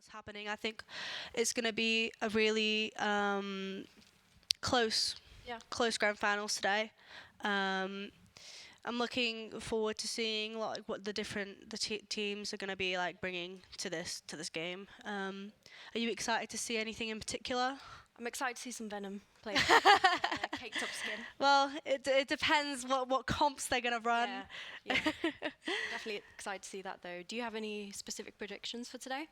what's happening. I think it's going to be a really close, close grand finals today. I'm looking forward to seeing like what the teams are going to be like bringing to this game. Are you excited to see anything in particular? I'm excited to see some Venom play. Caked up skin. Well, it depends what comps they're going to run. Yeah. Definitely excited to see that though. Do you have any specific predictions for today?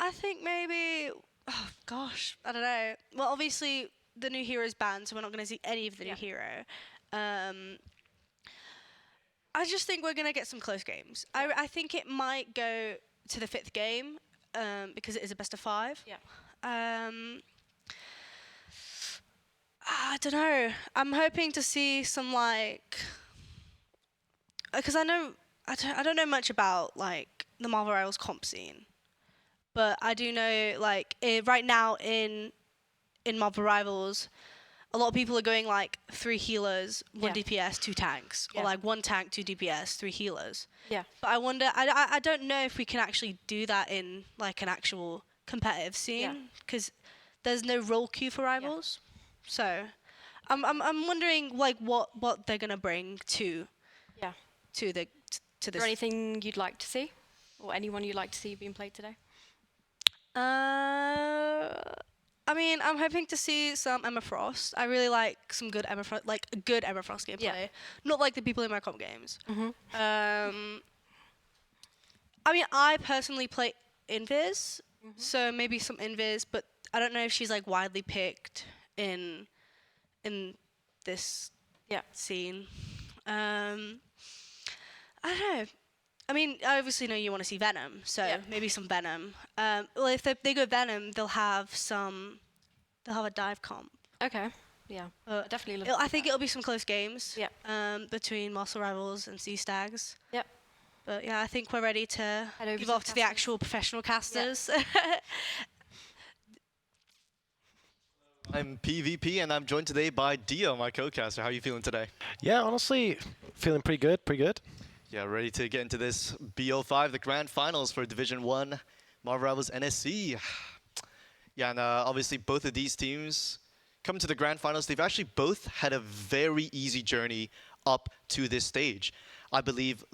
I think maybe, oh gosh, I don't know. Well, obviously the new hero's banned, so we're not going to see any of the new hero. I just think we're going to get some close games. I think it might go to the 5th game because it is a best of 5. Yeah. I don't know. I'm hoping to see some like, because I don't know much about like the Marvel Rivals comp scene, but I do know like right now in Marvel Rivals, a lot of people are going like 3 healers, 1 DPS, 2 tanks, or like 1 tank, 2 DPS, 3 healers. Yeah. But I wonder, I don't know if we can actually do that in like an actual competitive scene because there's no role queue for Rivals. So I'm wondering like what they're gonna bring to this. Is there anything you'd like to see, or anyone you'd like to see being played today? I mean, I'm hoping to see some Emma Frost. I really like some good Emma Frost, like a good Emma Frost gameplay, not like the people in my comp games. I mean, I personally play Invis, so maybe some Invis, but I don't know if she's like widely picked in this scene. I don't know. I mean, I obviously know you want to see Venom, so maybe some Venom. Well, if they go Venom, they'll have a dive comp. Okay. Yeah. Definitely. I think it'll be some close games. Yeah. Between Muscle Rivals and Sea Stags. Yep. But yeah, I think we're ready to give off to the actual professional casters. I'm PvP and I'm joined today by Dio, my co-caster. How are you feeling today? Yeah, honestly, feeling pretty good, Yeah, ready to get into this BO5, the grand finals for Division 1, Marvel Rivals NSC. Yeah, and obviously both of these teams coming to the grand finals, they've actually both had a very easy journey up to this stage. I believe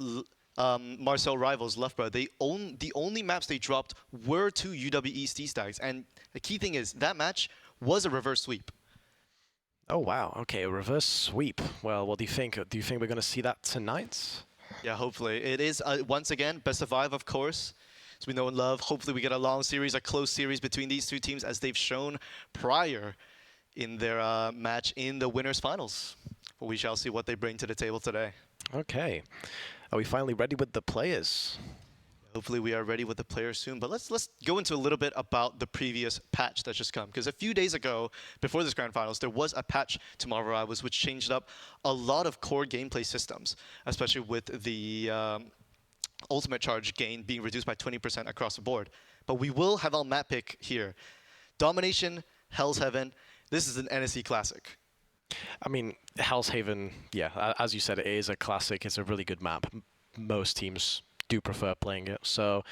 Marcel Rivals, Loughborough, the only maps they dropped were to UWE Sea Stags. And the key thing is, that match was a reverse sweep. Oh, wow. Okay, a reverse sweep. Well, what do you think? Do you think we're going to see that tonight? Yeah, hopefully. It is, once again, best of 5, of course, as we know and love. Hopefully we get a long series, a close series between these two teams, as they've shown prior in their match in the winners' finals. But we shall see what they bring to the table today. Okay. Are we finally ready with the players? Hopefully we are ready with the players soon, but let's go into a little bit about the previous patch that's just come. Because a few days ago, before this grand finals, there was a patch to Marvel Rivals which changed up a lot of core gameplay systems, especially with the ultimate charge gain being reduced by 20% across the board. But we will have our map pick here. Domination, Hell's Heaven. This is an NSC classic. I mean, Hell's Haven, yeah, as you said, it is a classic. It's a really good map. Most teams do prefer playing it, so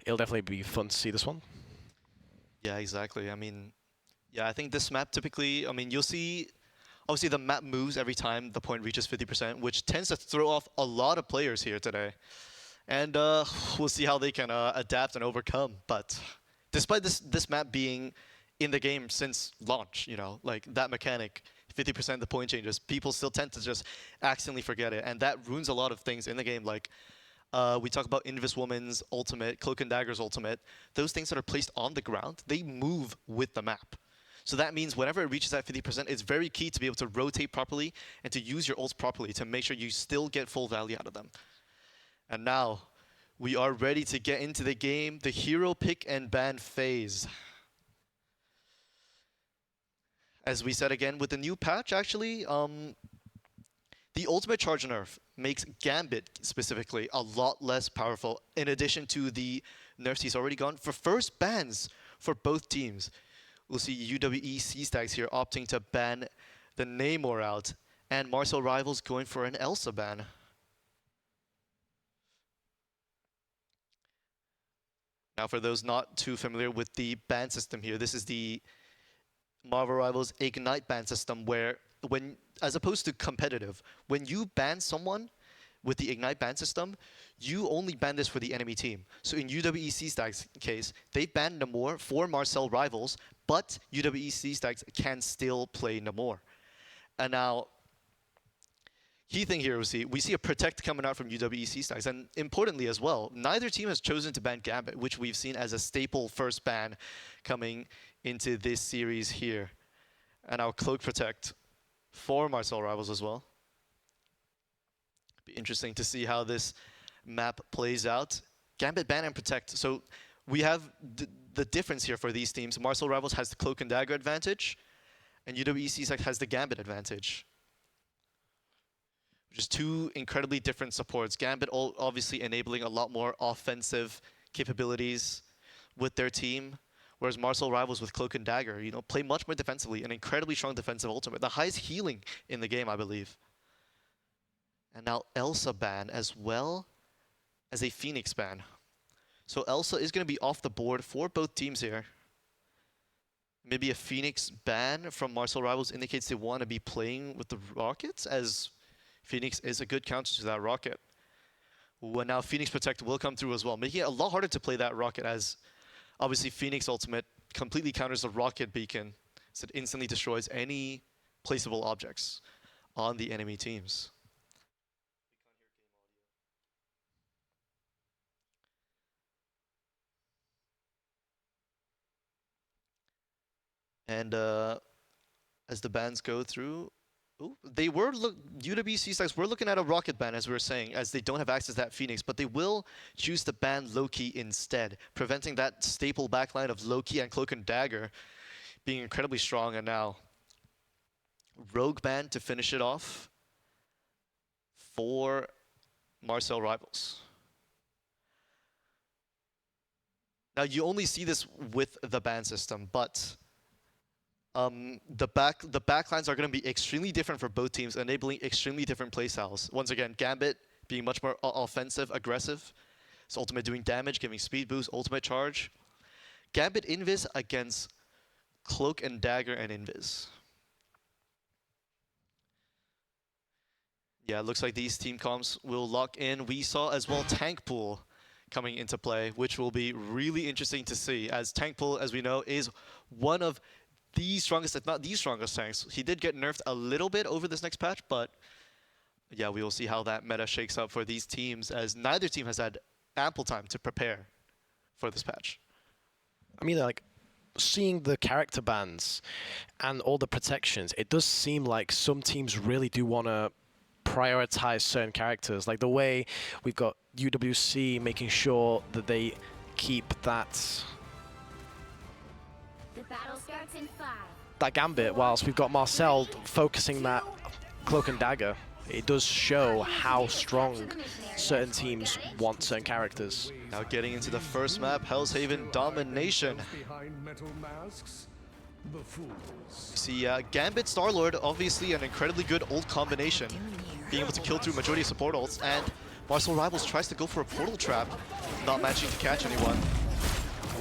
it'll definitely be fun to see this one. Yeah, exactly. I mean, yeah, I think this map typically, I mean, you'll see, obviously the map moves every time the point reaches 50%, which tends to throw off a lot of players here today. And we'll see how they can adapt and overcome. But despite this map being in the game since launch, you know, like that mechanic, 50% of the point changes, people still tend to just accidentally forget it. And that ruins a lot of things in the game, like we talk about Invis Woman's ultimate, Cloak and Dagger's ultimate. Those things that are placed on the ground, they move with the map. So that means whenever it reaches that 50%, it's very key to be able to rotate properly and to use your ults properly to make sure you still get full value out of them. And now, we are ready to get into the game, the hero pick and ban phase. As we said again, with the new patch, actually, the ultimate charge nerf makes Gambit specifically a lot less powerful, in addition to the nerfs he's already gone. For first bans for both teams, we'll see UWE Sea Stags here opting to ban the Namor out, and Marcel Rivals going for an Elsa ban. Now, for those not too familiar with the ban system here, this is the Marvel Rivals Ignite ban system where as opposed to competitive, when you ban someone with the Ignite ban system, you only ban this for the enemy team. So in UWEC Stag's case, they banned Namor for Marcel Rivals, but UWEC Stags can still play Namor. And now, key thing here we see a Protect coming out from UWEC Stags, and importantly as well, neither team has chosen to ban Gambit, which we've seen as a staple first ban coming into this series here. And our Cloak Protect for Marcel Rivals as well. Be interesting to see how this map plays out. Gambit, ban, and Protect. So we have the difference here for these teams. Marcel Rivals has the Cloak and Dagger advantage, and UWEC has the Gambit advantage. Which is two incredibly different supports. Gambit obviously enabling a lot more offensive capabilities with their team, whereas Marcel Rivals with Cloak and Dagger, you know, play much more defensively, an incredibly strong defensive ultimate. The highest healing in the game, I believe. And now Elsa ban as well as a Phoenix ban. So Elsa is going to be off the board for both teams here. Maybe a Phoenix ban from Marcel Rivals indicates they want to be playing with the Rockets, as Phoenix is a good counter to that Rocket. Well, now Phoenix Protect will come through as well, making it a lot harder to play that Rocket, as obviously Phoenix Ultimate completely counters the Rocket Beacon, so it instantly destroys any placeable objects on the enemy teams. And as the bans go through, UWC Stags were looking at a Rocket ban, as we were saying, as they don't have access to that Phoenix, but they will choose to ban Loki instead, preventing that staple backline of Loki and Cloak and Dagger being incredibly strong. And now Rogue ban to finish it off for Marcel Rivals. Now you only see this with the ban system, but the backlines are going to be extremely different for both teams, enabling extremely different playstyles. Once again, Gambit being much more offensive, aggressive. His ultimate doing damage, giving speed boost, ultimate charge. Gambit Invis against Cloak and Dagger and Invis. Yeah, it looks like these team comps will lock in. We saw as well Tank Pool coming into play, which will be really interesting to see, as Tank Pool, as we know, is one of the strongest, if not the strongest tanks. He did get nerfed a little bit over this next patch, but yeah, we will see how that meta shakes up for these teams, as neither team has had ample time to prepare for this patch. I mean, like, seeing the character bans and all the protections, it does seem like some teams really do want to prioritize certain characters. Like the way we've got UWC making sure that they keep that Gambit, whilst we've got Marcel focusing that Cloak and Dagger. It does show how strong certain teams want certain characters. Now getting into the first map, Hell's Haven Domination. See, Gambit Star-Lord, obviously an incredibly good ult combination, being able to kill through majority of support ults, and Marcel Rivals tries to go for a portal trap, not managing to catch anyone.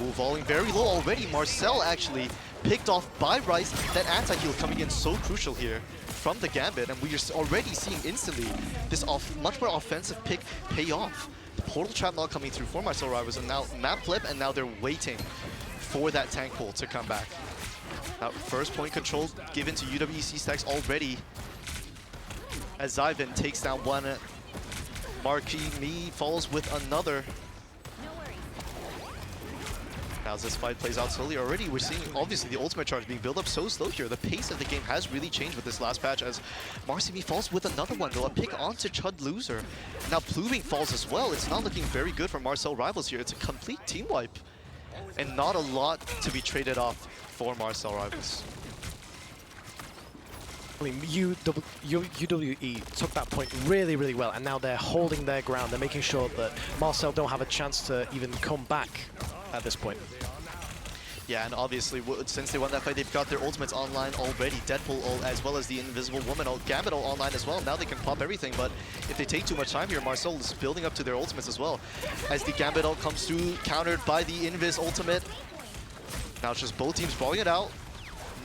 Ooh, falling very low already. Marcel actually picked off by Rice. That anti-heal coming in so crucial here from the Gambit, and we are already seeing instantly this much more offensive pick pay off. The portal trap not coming through for Marcel Rivals, and now map flip, and now they're waiting for that tank pull to come back. Now first point control given to UWEC Stacks already, as Zyvan takes down one. Marquis Me falls with another. Now as this fight plays out slowly already, we're seeing obviously the ultimate charge being built up so slow here. The pace of the game has really changed with this last patch, as Marcy Me falls with another one though. A pick onto Chud Loser. Now Pluming falls as well. It's not looking very good for Marcel Rivals here. It's a complete team wipe, and not a lot to be traded off for Marcel Rivals. I mean, UWE took that point really, really well, and now they're holding their ground. They're making sure that Marcel don't have a chance to even come back at this point. Yeah, and obviously, since they won that fight, they've got their ultimates online already. Deadpool ult, as well as the Invisible Woman ult, Gambit ult online as well. Now they can pop everything, but if they take too much time here, Marcel is building up to their ultimates as well. As the Gambit ult comes through, countered by the Invis ultimate. Now it's just both teams brawling it out.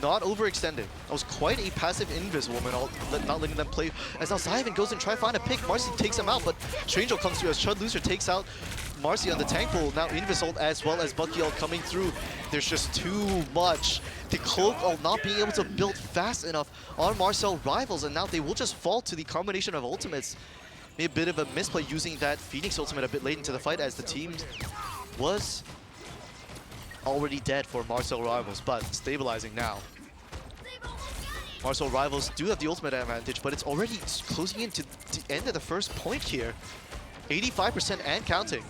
Not overextending. That was quite a passive Invis Woman ult, not letting them play. As now Zyvan goes and try to find a pick. Marcy takes him out, but Strange ult comes through as Chud Loser takes out Marcy on the tank pool. Now Invis ult as well as Bucky ult coming through. There's just too much. The Cloak ult not being able to build fast enough on Marcel Rivals, and now they will just fall to the combination of ultimates. Maybe a bit of a misplay using that Phoenix ultimate a bit late into the fight, as the team was already dead for Marcel Rivals, but stabilizing now. Marcel Rivals do have the ultimate advantage, but it's already closing in to the end of the first point here. 85% and counting.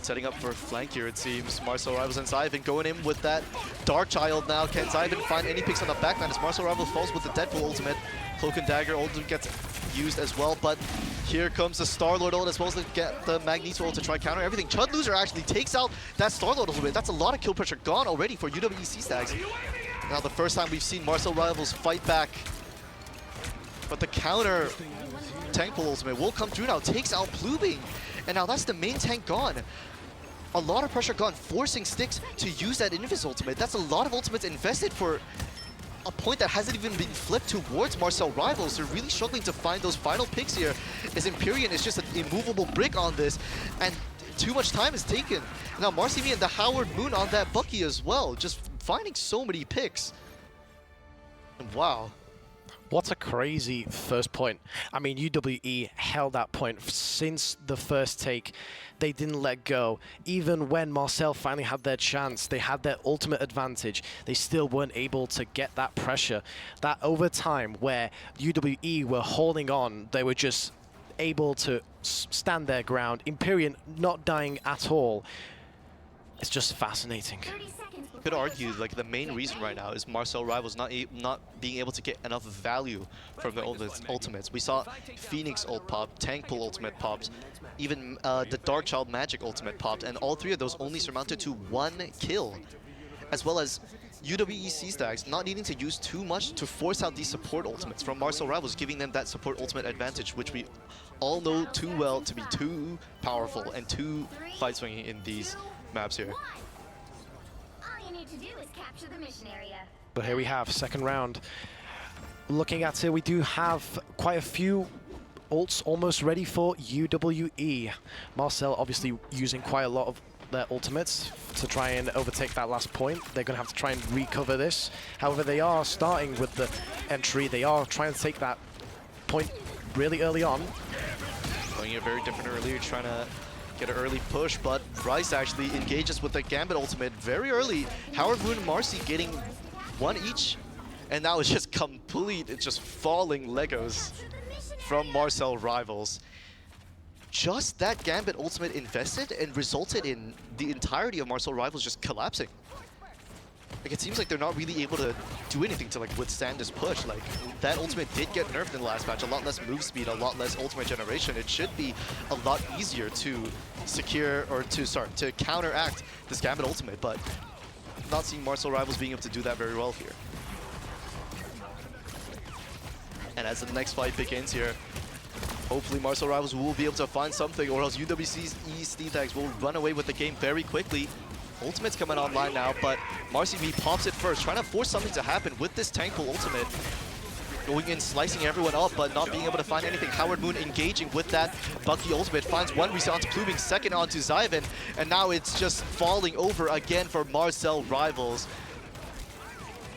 Setting up for flank here, it seems. Marcel Rivals and Zyvan going in with that Dark Child now. Can Zyvan find any picks on the backline as Marcel Rivals falls with the Deadpool ultimate? Cloak and Dagger ultimate gets used as well, but here comes the Star-Lord ult as well as the Magneto ult to try counter everything. Chud Loser actually takes out that Star-Lord ultimate. That's a lot of kill pressure gone already for UWEC Stags. Now the first time we've seen Marcel Rivals fight back, but the counter tank pull ultimate will come through now, takes out Plubing, and now that's the main tank gone. A lot of pressure gone, forcing Styx to use that Invis ultimate. That's a lot of ultimates invested for a point that hasn't even been flipped towards Marcel Rivals. They're really struggling to find those final picks here, as Empyrean is just an immovable brick on this, and too much time is taken. Now Marcy Me and the Howard Moon on that Bucky as well, just finding so many picks. And wow. What a crazy first point. I mean, UWE held that point since the first take. They didn't let go. Even when Marcel finally had their chance, they had their ultimate advantage, they still weren't able to get that pressure. That overtime where UWE were holding on, they were just able to stand their ground. Empyrean not dying at all. It's just fascinating. Could argue like the main reason right now is Marcel Rivals not being able to get enough value from the ultimates. We saw Phoenix ult pop, Tank Pull ultimate popped, even the Dark Child Magic ultimate popped, and all three of those only surmounted to 1 kill. As well as UWEC Stags not needing to use too much to force out these support ultimates from Marcel Rivals, giving them that support ultimate advantage, which we all know too well to be too powerful and too fight swinging in these maps here. But here we have second round. Looking at it, we do have quite a few ults almost ready for UWE. Marcel obviously using quite a lot of their ultimates to try and overtake that last point. They're going to have to try and recover this. However, they are starting with the entry. They are trying to take that point really early on. Going it very different earlier, trying to get an early push, but Bryce actually engages with the Gambit ultimate very early. Howard Moon and Marcy getting 1 each, and now it's just complete, it's just falling Legos from Marcel Rivals. Just that Gambit ultimate invested and resulted in the entirety of Marcel Rivals just collapsing. Like, it seems like they're not really able to do anything to like withstand this push. Like, that ultimate did get nerfed in the last match. A lot less move speed, a lot less ultimate generation. It should be a lot easier to secure, or to counteract this Gambit ultimate, but not seeing Marcel Rivals being able to do that very well here. And as the next fight begins here, hopefully Marcel Rivals will be able to find something, or else UWC's Steam Tags will run away with the game very quickly. Ultimate's coming online now, but Marcy Me pops it first, trying to force something to happen with this Tank Pull ultimate. Going in, slicing everyone up, but not being able to find anything. Howard Moon engaging with that Bucky ultimate, finds one reset onto Pluming, second onto Zyvan, and now it's just falling over again for Marcel Rivals.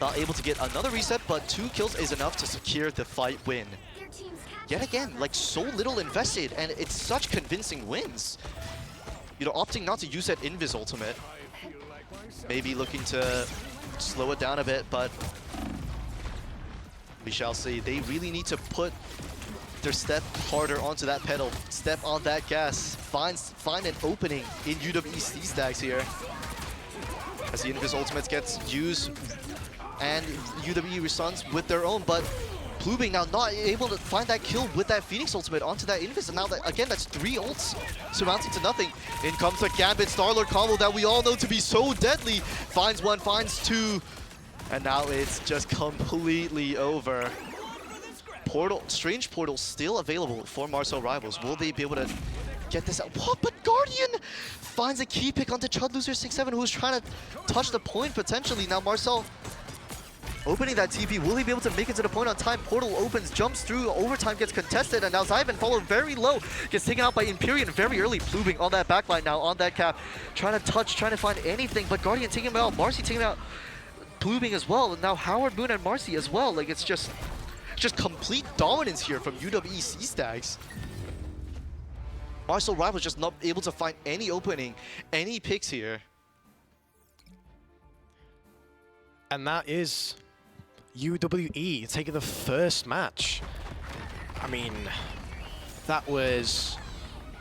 Not able to get another reset, but 2 kills is enough to secure the fight win. Yet again, like, so little invested, and it's such convincing wins. You know, opting not to use that Invis ultimate. Maybe looking to slow it down a bit, but we shall see. They really need to put their step harder onto that pedal, step on that gas, find an opening in UWEC Stags here. As the Invis ultimate gets used, and UWE responds with their own, but Plubing now not able to find that kill with that Phoenix ultimate onto that Invis, and now that, again, that's 3 ults surmounting to nothing. In comes the Gambit Starlord combo that we all know to be so deadly. Finds 1, finds 2, and now it's just completely over. Portal, Strange Portal still available for Marcel Rivals. Will they be able to get this out? What? But Guardian finds a key pick onto Chud Loser 6-7, who's trying to touch the point potentially. Now Marcel opening that TP. Will he be able to make it to the point on time? Portal opens, jumps through, overtime gets contested, and now Zyvan followed very low. Gets taken out by Empyrean very early. Plubing on that backline now, on that cap. Trying to touch, trying to find anything, but Guardian taking him out. Marcy taking him out. Plubing as well, and now Howard, Moon, and Marcy as well. Like, it's just complete dominance here from UWE Sea Stags. Marcel Rivals just not able to find any opening, any picks here. And that is UWE taking the first match. I mean, that was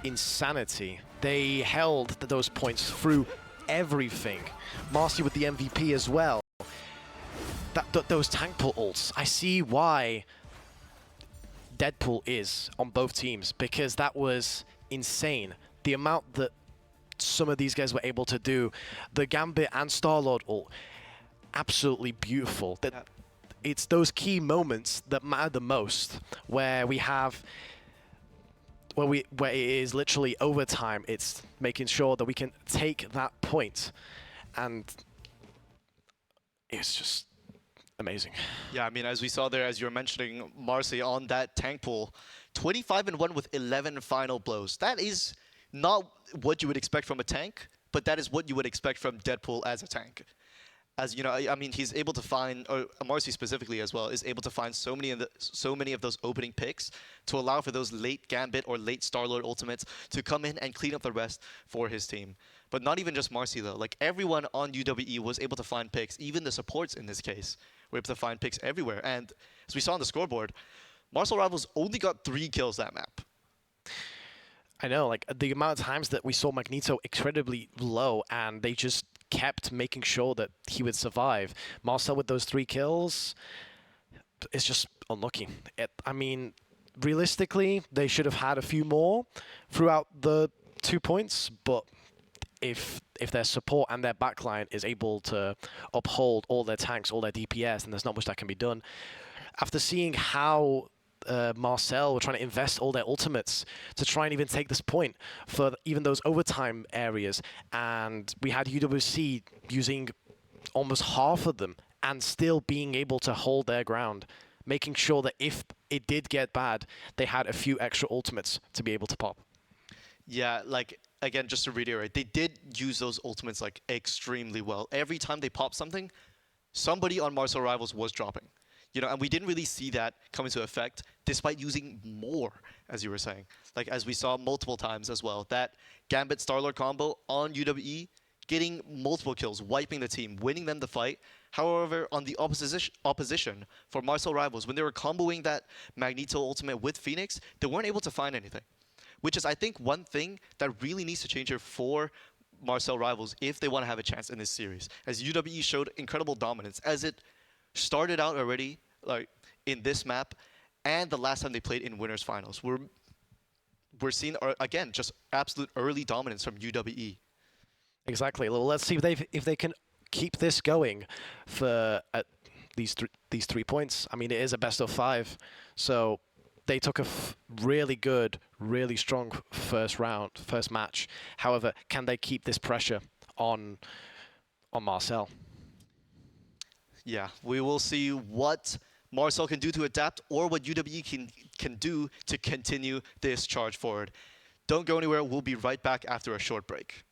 insanity. They held those points through everything. Marcy with the MVP as well. Those tank pull ults, I see why Deadpool is on both teams, because that was insane. The amount that some of these guys were able to do, the Gambit and Starlord ult, absolutely beautiful. It's those key moments that matter the most, where we have, where it is literally overtime. It's making sure that we can take that point, and it's just amazing. Yeah, I mean, as we saw there, as you were mentioning, Marcy on that tank pool, 25-1 with 11 final blows. That is not what you would expect from a tank, but that is what you would expect from Deadpool as a tank. As you know, I mean, he's able to find, or Marcy specifically as well, is able to find so many of those opening picks to allow for those late Gambit or late Starlord ultimates to come in and clean up the rest for his team. But not even just Marcy though. Like, everyone on UWE was able to find picks, even the supports in this case were able to find picks everywhere. And as we saw on the scoreboard, Marcel Rivals only got 3 kills that map. I know, like, the amount of times that we saw Magneto incredibly low, and they just kept making sure that he would survive. Marcel with those 3 kills, it's just unlucky. I mean, realistically, they should have had a few more throughout the 2 points, but if their support and their backline is able to uphold all their tanks, all their DPS, then there's not much that can be done. After seeing how Marcel were trying to invest all their ultimates to try and even take this point for even those overtime areas, and we had UWC using almost half of them and still being able to hold their ground, making sure that if it did get bad, they had a few extra ultimates to be able to pop. Yeah, like, again, just to reiterate, they did use those ultimates like extremely well. Every time they popped something, somebody on Marcel Rivals was dropping. You know, and we didn't really see that come into effect, despite using more, as you were saying. Like, as we saw multiple times as well, that Gambit Starlord combo on UWE, getting multiple kills, wiping the team, winning them the fight. However, on the opposition for Marcel Rivals, when they were comboing that Magneto ultimate with Phoenix, they weren't able to find anything. Which is, I think, one thing that really needs to change here for Marcel Rivals if they want to have a chance in this series. As UWE showed incredible dominance, as it started out already, like, in this map, and the last time they played in winners finals. We're seeing, again, just absolute early dominance from UWE. Exactly. Well, let's see if they can keep this going for these 3 points. I mean, it is a best of 5, so they took a really good, really strong first match. However, can they keep this pressure on Marcel? Yeah, we will see what Marcel can do to adapt, or what UWE can do to continue this charge forward. Don't go anywhere. We'll be right back after a short break.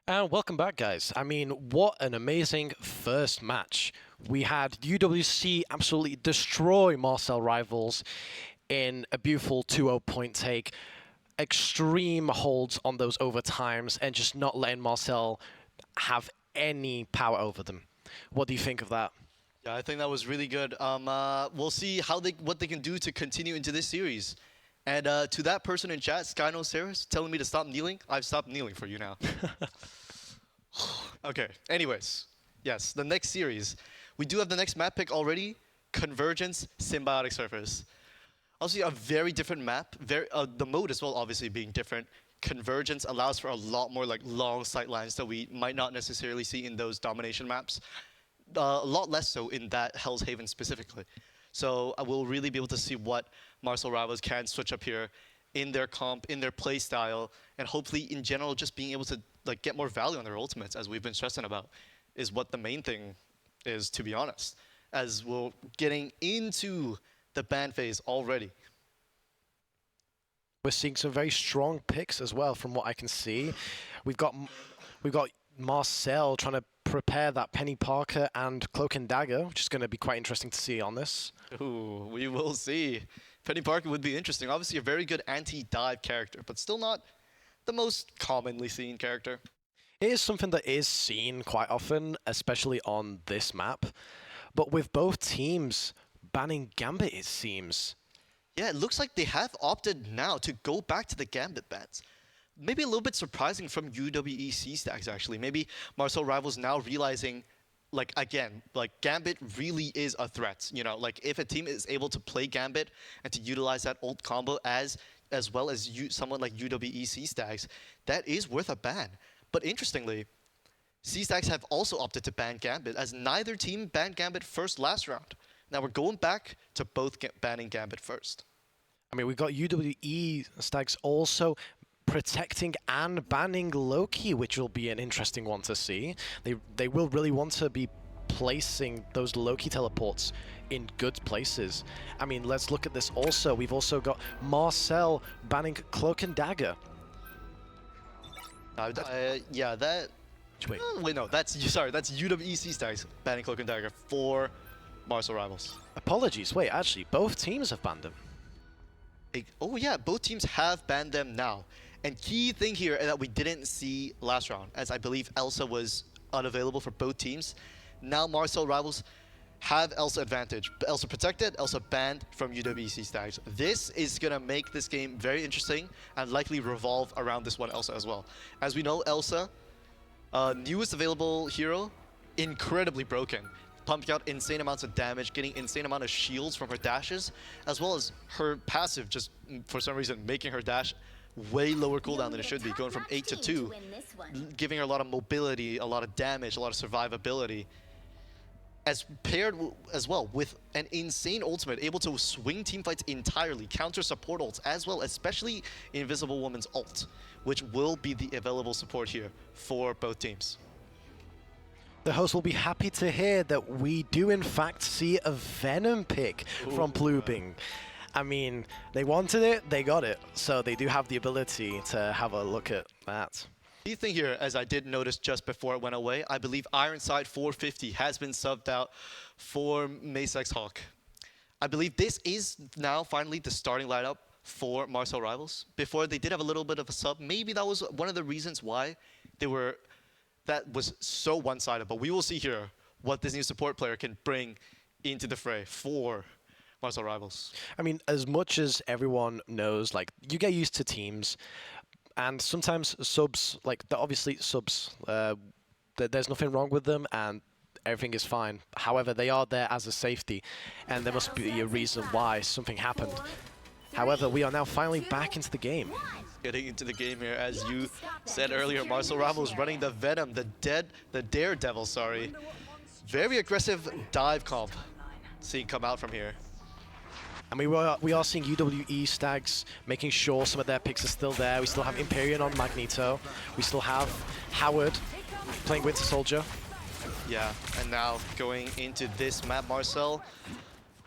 And welcome back, guys. I mean, what an amazing first match. We had UWC absolutely destroy Marcel Rivals in a beautiful 2-0 point take. Extreme holds on those overtimes and just not letting Marcel have any power over them. What do you think of that? Yeah, I think that was really good. We'll see what they can do to continue into this series. And to that person in chat, Skyno Saris, telling me to stop kneeling, I've stopped kneeling for you now. Okay, anyways. Yes, the next series. We do have the next map pick already. Convergence Symbiotic Surface. Also, a very different map. The mode as well, obviously, being different. Convergence allows for a lot more like long sight lines that we might not necessarily see in those domination maps. A lot less so in that Hell's Haven specifically. So I will really be able to see what Marcel Rivals can switch up here in their comp, in their play style, and hopefully in general just being able to like get more value on their ultimates, as we've been stressing about, is what the main thing is, to be honest. As we're getting into the ban phase already. We're seeing some very strong picks as well, from what I can see. We've got Marcel trying to prepare that Penny Parker and Cloak and Dagger, which is going to be quite interesting to see on this. Ooh, we will see. Penny Parker would be interesting. Obviously a very good anti-dive character, but still not the most commonly seen character. It is something that is seen quite often, especially on this map. But with both teams banning Gambit, it seems. Yeah, it looks like they have opted now to go back to the Gambit bans. Maybe a little bit surprising from UWEC stacks, actually. Maybe Marcel Rivals now realizing, like, again, like, Gambit really is a threat. You know, like, if a team is able to play Gambit and to utilize that ult combo as well as someone like UWEC stacks, that is worth a ban. But interestingly, C-Stacks have also opted to ban Gambit, as neither team banned Gambit first last round. Now we're going back to both banning Gambit first. I mean, we've got UWE Stags also protecting and banning Loki, which will be an interesting one to see. They will really want to be placing those Loki teleports in good places. I mean, let's look at this also. We've also got Marcel banning Cloak and Dagger. Yeah, that... Wait. Wait, no, that's UWEC Stacks banning Cloak and Dagger for Marcel Rivals. Apologies. Wait, actually, both teams have banned them. Oh yeah, both teams have banned them now. And key thing here that we didn't see last round, as I believe Elsa was unavailable for both teams. Now Marcel Rivals have Elsa advantage. Elsa protected, Elsa banned from UWEC Stacks. This is gonna make this game very interesting and likely revolve around this one Elsa as well. As we know, Elsa, newest available hero, incredibly broken. Pumping out insane amounts of damage, getting insane amount of shields from her dashes, as well as her passive just, for some reason, making her dash way lower cooldown than it should be, going from 8 to 2, giving her a lot of mobility, a lot of damage, a lot of survivability. As paired as well with an insane ultimate, able to swing teamfights entirely, counter support ults as well, especially Invisible Woman's ult, which will be the available support here for both teams. The host will be happy to hear that we do in fact see a Venom pick from Plubing. I mean, they wanted it, they got it, so they do have the ability to have a look at that. The thing here, as I did notice just before it went away, I believe Ironside 450 has been subbed out for Macex Hawk. I believe this is now finally the starting lineup for Marcel Rivals. Before, they did have a little bit of a sub. Maybe that was one of the reasons why that was so one-sided. But we will see here what this new support player can bring into the fray for Marcel Rivals. I mean, as much as everyone knows, like, you get used to teams, and sometimes subs, like, obviously subs, there's nothing wrong with them, and everything is fine. However, they are there as a safety, and there must be a reason why something happened. However, we are now finally back into the game. Getting into the game here, as you said earlier, Marcel Rivals running the Venom, the Daredevil, sorry. Very aggressive dive comp seeing come out from here. And we are seeing UWE Stags making sure some of their picks are still there. We still have Imperion on Magneto. We still have Howard playing Winter Soldier. Yeah, and now going into this map, Marcel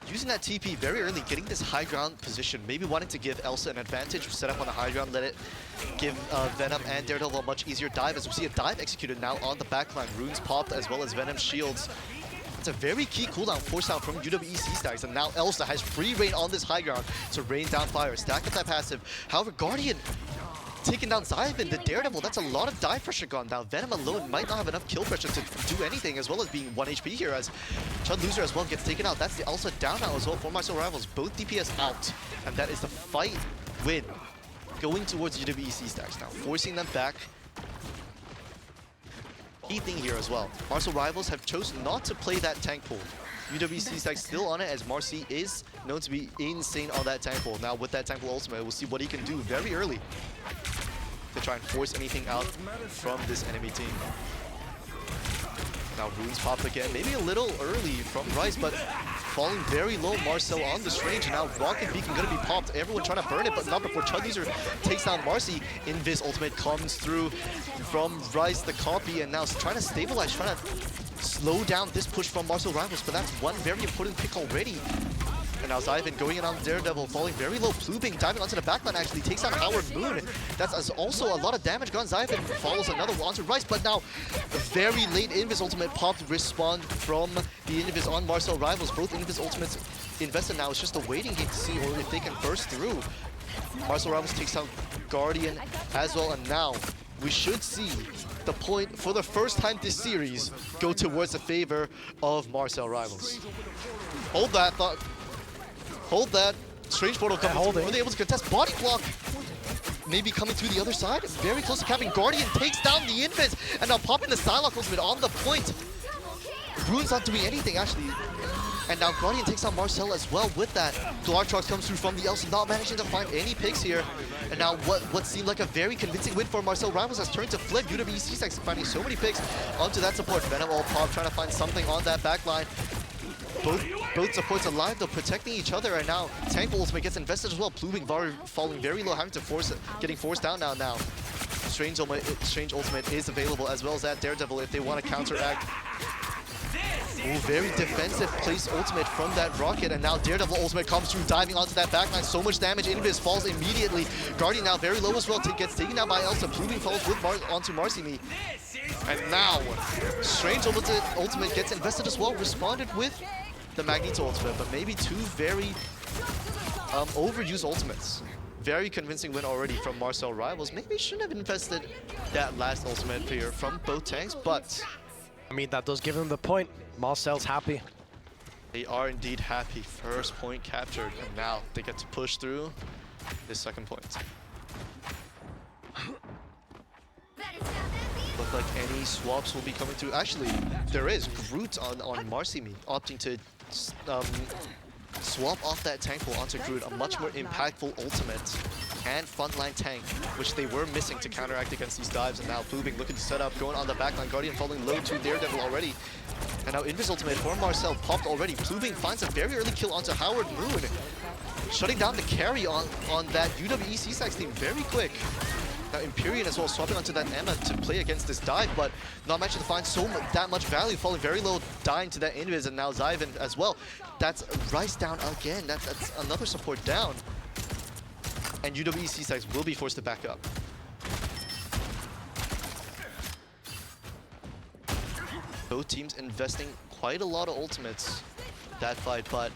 using that TP very early, getting this high ground position, maybe wanting to give Elsa an advantage, set up on the high ground, let it give Venom and Daredevil a much easier dive, as we see a dive executed now on the backline. Runes popped as well as Venom shields. It's a very key cooldown force out from UWE Stacks, and now Elsa has free reign on this high ground to rain down fire, stack up that passive. However, Guardian taking down Zyvin, the Daredevil, that's a lot of dive pressure gone down. Venom alone might not have enough kill pressure to do anything, as well as being 1 HP here, as Chud Loser as well gets taken out. That's the Elsa down now as well for Marcel Rivals. Both DPS out, and that is the fight win going towards UWE Stacks now, forcing them back. Key thing here as well, Marcel Rivals have chosen not to play that tank pool. UWC Stack still on it, as Marcy is known to be insane on that tank pool. Now with that tank pool ultimate, we'll see what he can do very early to try and force anything out from this enemy team. Now Runes popped again, maybe a little early from Rice, but falling very low. Marcel on the range, and now Rocket Beacon gonna be popped. Everyone trying to burn it, but not before Chud Loser takes down Marcy. Invis ultimate comes through from Rice, the copy, and now trying to stabilize, trying to slow down this push from Marcel Rivals, but that's one very important pick already. And now Zyvin going in on Daredevil, falling very low. Plubing diving onto the backline, actually takes out Howard Moon. That's also a lot of damage gone. Zyvin follows another one onto Rice, but now a very late Invis ultimate popped respawn from the Invis on Marcel Rivals. Both Invis ultimates invested now. It's just a waiting game to see or if they can burst through. Marcel Rivals takes out Guardian as well, and now we should see the point for the first time this series go towards the favor of Marcel Rivals. Hold that thought. Hold that. Strange portal coming through. Were they able to contest? Body block maybe coming through the other side. Very close to capping. Guardian takes down the Invis, and now popping the Psylocke ultimate on the point. Rune's not doing anything actually. And now Guardian takes out Marcel as well with that. Glartrox comes through from the Elsa, not managing to find any picks here. And now what seemed like a very convincing win for Marcel Rivals has turned to flip. UWE Stacks finding so many picks onto that support. Venom all pop, trying to find something on that backline. Both supports alive though, protecting each other, and now Tank ultimate gets invested as well. Plubing falling very low, having to force it, getting forced down now. Strange ultimate is available, as well as that Daredevil if they want to counteract. Ooh, very defensive place ultimate from that Rocket, and now Daredevil ultimate comes through, diving onto that backline. So much damage. Invis falls immediately. Guardian now very low as well, gets taken down by Elsa. Plubing falls with onto Marcy Me. And now Strange ultimate gets invested as well, responded with the Magneto ultimate, but maybe two very overused ultimates. Very convincing win already from Marcel Rivals. Maybe shouldn't have invested that last ultimate here from both tanks, but I mean, that does give them the point. Marcel's happy. they are indeed happy. First point captured, and now they get to push through this second point. Look like any swaps will be coming through. Actually, there is Groot on Marcy Me, opting to swap off that tank pool onto Groot, a much more impactful ultimate and frontline tank, which they were missing to counteract against these dives. And now Plubing looking to set up, going on the backline. Guardian falling low to Daredevil already. And now Invis ultimate for Marcel popped already. Plubing finds a very early kill onto Howard Moon, shutting down the carry on that UWE Stacks team very quick. Now Empyrean as well, swapping onto that Emma to play against this dive, but not managing to find that much value, falling very low, dying to that Invis, and now Zyvin as well. That's Rice down again. That's another support down. And UWE Stacks will be forced to back up. Both teams investing quite a lot of ultimates that fight, but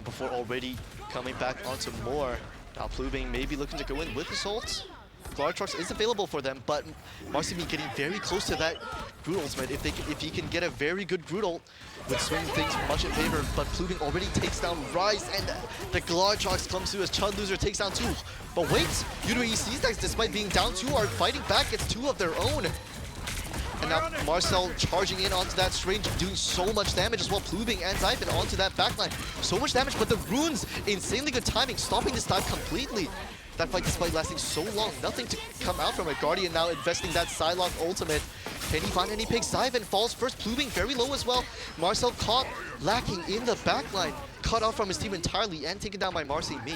before already coming back onto more. Now Plubing maybe looking to go in with his ult. Glartrox is available for them, but Marcy Me getting very close to that Groot ultimate. If he can get a very good Groot ult, would swing things much in favor. But Plubing already takes down Rice, and the Glartrox comes through as Chud Loser takes down 2. But wait, UWE Stacks, despite being down 2, are fighting back. It's 2 of their own. And now Marcel charging in onto that Strange, doing so much damage as well. Plubing and Zyvin onto that backline. So much damage, but the runes, insanely good timing, stopping this dive completely. That fight, despite lasting so long, nothing to come out from it. Guardian now investing that Psylocke ultimate. Can he find any picks? Zyvin falls first, Plubing very low as well. Marcel caught lacking in the backline, cut off from his team entirely, and taken down by Marcy Me.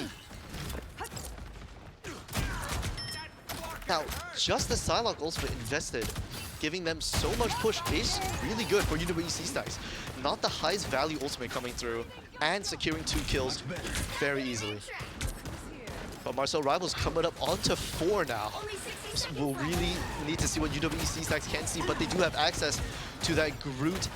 Now, just the Psylocke ultimate invested giving them so much push is really good for UWEC Stacks. Not the highest value ultimate coming through and securing 2 kills very easily. But Marcel Rivals coming up onto 4 now. So we'll really need to see what UWEC Stacks can see, but they do have access to that Groot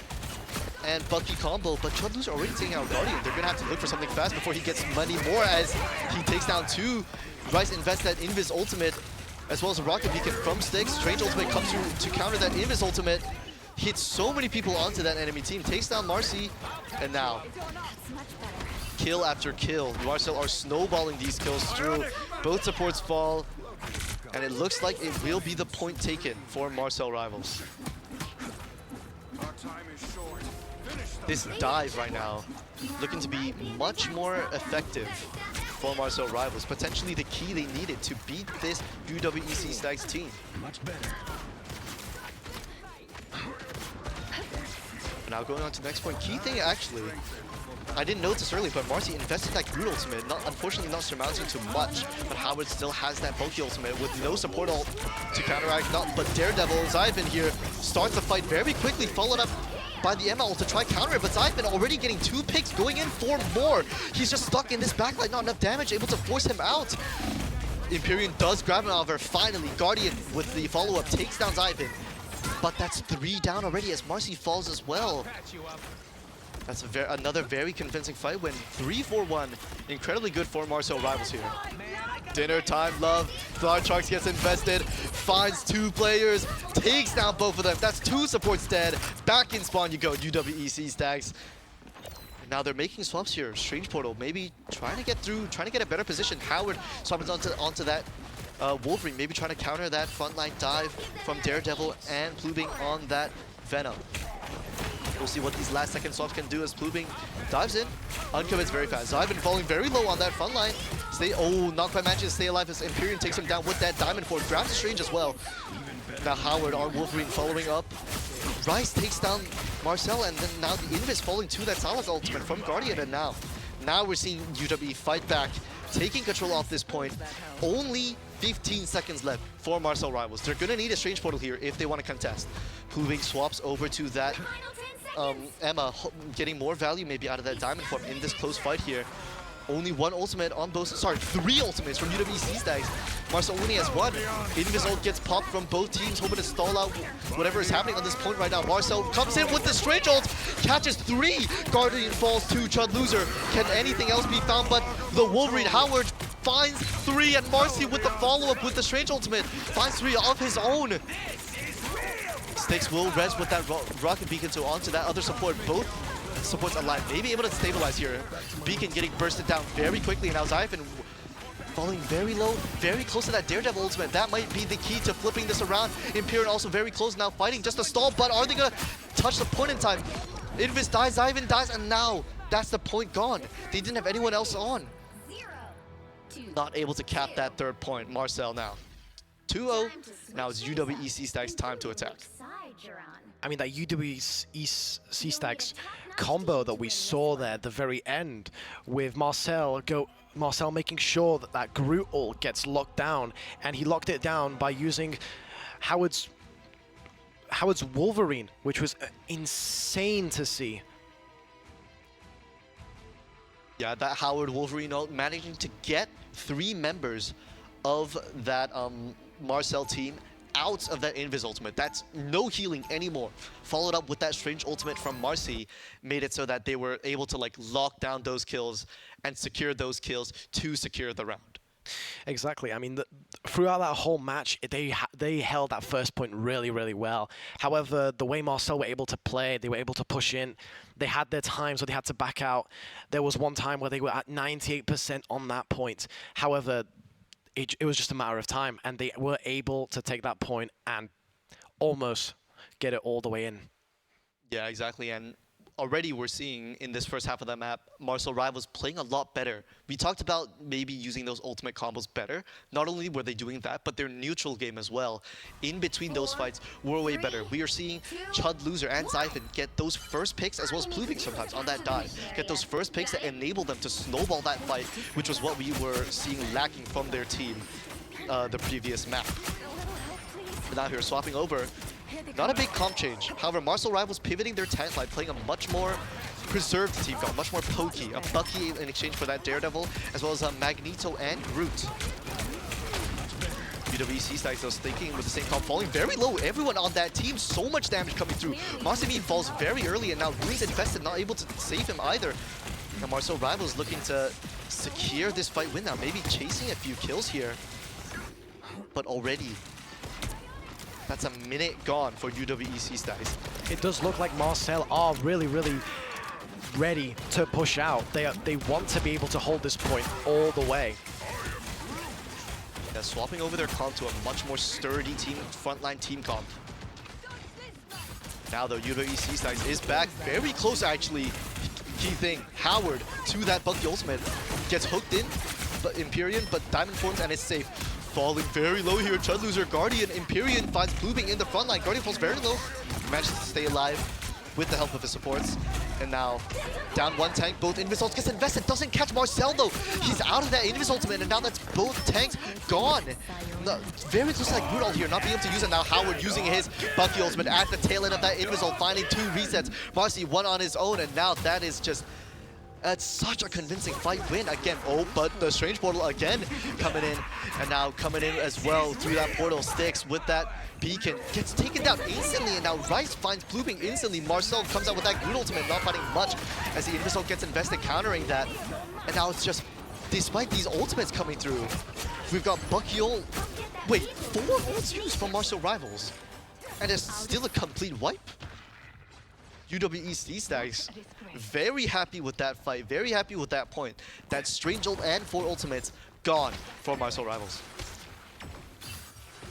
and Bucky combo, but Chudlu's already taking out Guardian. They're gonna have to look for something fast before he gets money more as he takes down 2. Rice invests that Invis ultimate, as well as a Rocket Beacon from Styx. Strange ultimate comes through to counter that Invis ultimate. Hits so many people onto that enemy team, takes down Marcy, and now kill after kill. Marcel are snowballing these kills through. Both supports fall, and it looks like it will be the point taken for Marcel Rivals. This dive right now looking to be much more effective for Marcel Rivals. Potentially the key they needed to beat this UWEC Stacks team. Now going on to the next point. Key thing actually, I didn't notice earlier, but Marcy invested that Groot ultimate. Unfortunately not surmounting too much, but Howard still has that bulky ultimate with no support ult to counteract. But Daredevil, Zyvan here, starts the fight very quickly, followed up by the Emma ult to try counter it, but Zyvan already getting 2 picks, going in for more. He's just stuck in this backline, not enough damage, able to force him out. Imperium does grab him, however, finally. Guardian with the follow-up takes down Zyvan, but that's 3 down already as Marcy falls as well. That's another very convincing fight win. 3-4-1. Incredibly good for Marcel Rivals here. Dinner time, love. Thunderstrucks gets invested, finds 2 players, takes down both of them. That's 2 supports dead. Back in spawn you go, UWEC Stacks. Now they're making swaps here. Strange Portal, maybe trying to get through, trying to get a better position. Howard swaps onto that Wolverine, maybe trying to counter that frontline dive from Daredevil and Plubing on that Venom. We'll see what these last second swaps can do as Plubing dives in, uncommits very fast. Zyvan falling very low on that front line. Not quite managing to stay alive as Imperium takes him down with that Diamond Fort. Grabs Strange as well. Now Howard on Wolverine following up. Rice takes down Marcel, and then now the Invis falling to that Salaz ultimate from Guardian, and now we're seeing UWE fight back, taking control off this point. Only 15 seconds left for Marcel Rivals. They're gonna need a Strange Portal here if they want to contest. Plubing swaps over to that Emma, getting more value maybe out of that Diamond Form in this close fight here. Only 1 ultimate on both, 3 ultimates from UWEC Stacks. Marcel only has 1. Invis ult gets popped from both teams, hoping to stall out whatever is happening on this point right now. Marcel comes in with the Strange ult, catches 3. Guardian falls to Chud Loser. Can anything else be found but the Wolverine? Howard finds 3, and Marcy with the follow-up with the Strange ultimate finds 3 of his own. Styx will res with that Rocket Beacon, so onto that other support. Both supports alive, maybe able to stabilize here. Beacon getting bursted down very quickly. Now Zyvan falling very low, very close to that Daredevil ultimate. That might be the key to flipping this around. Imperium also very close now, fighting just a stall, but are they gonna touch the point in time? Invis dies, Zyvan dies, and now that's the point gone. They didn't have anyone else on. Not able to cap that 3rd point. Marcel now 2-0. Now it's UWEC Stacks time to attack. I mean, that UWEC Stacks combo that we saw there at the very end with Marcel making sure that that Groot ult gets locked down, and he locked it down by using Howard's Wolverine, which was insane to see. Yeah, that Howard Wolverine ult managing to get 3 members of that Marcel team out of that Invis ultimate. That's no healing anymore. Followed up with that Strange ultimate from Marcy, made it so that they were able to lock down those kills and secure those kills to secure the round. Exactly. I mean, throughout that whole match, they held that first point really, really well. However, the way Marcel were able to play, they were able to push in. They had their times where they had to back out. There was one time where they were at 98% on that point. However, it was just a matter of time, and they were able to take that point and almost get it all the way in. Yeah, exactly. And already we're seeing in this first half of the map, Marcel Rivals playing a lot better. We talked about maybe using those ultimate combos better. Not only were they doing that, but their neutral game as well. In between those fights were way better. We are seeing Chud Loser and Zyvan get those first picks, as well as Plubing sometimes on that dive. Get those first picks that enable them to snowball that fight, which was what we were seeing lacking from their team the previous map. But now here, swapping over. Not a big comp change. However, Marcel Rivals pivoting their tank line, playing a much more preserved team comp, much more pokey. A Bucky in exchange for that Daredevil, as well as a Magneto and Groot. UWC Stacks was thinking with the same comp, falling very low. Everyone on that team, so much damage coming through. Masumi falls very early, and now Rune's invested, not able to save him either. And Marcel Rivals looking to secure this fight win now, maybe chasing a few kills here. But already, that's a minute gone for UWEC Stacks. It does look like Marcel are really ready to push out. They want to be able to hold this point all the way. Yeah, swapping over their comp to a much more sturdy team, frontline team comp. Now though, UWEC Stacks is back, very close actually. Key thing, Howard to that Bucky ultimate. Gets hooked in, but Empyrean, but Diamond forms and it's safe. Falling very low here, Chud loser, Guardian. Empyrean finds Blooming in the front line. Guardian falls very low, manages to stay alive with the help of his supports. And now, down one tank, both Invis ults gets invested, doesn't catch Marcel though. He's out of that Invis ultimate, and now that's both tanks gone. No, very close to that Groot ult here, not being able to use it. Now Howard using his Bucky ultimate at the tail end of that Invis ult, finding 2 resets. Marcy one on his own, and now that is just... It's such a convincing fight win again. Oh, but the Strange Portal again coming in. And now coming in as well through that portal. Sticks with that beacon. Gets taken down instantly. And now Rice finds Blooming instantly. Marcel comes out with that Groot ultimate, not fighting much as the Invisal gets invested countering that. And now it's just, despite these ultimates coming through, we've got Bucky ult. Wait, 4 ults used from Marcel Rivals. And it's still a complete wipe. UWEC Stacks very happy with that fight, very happy with that point. That Strange ult and 4 ultimates gone for Marcel Rivals.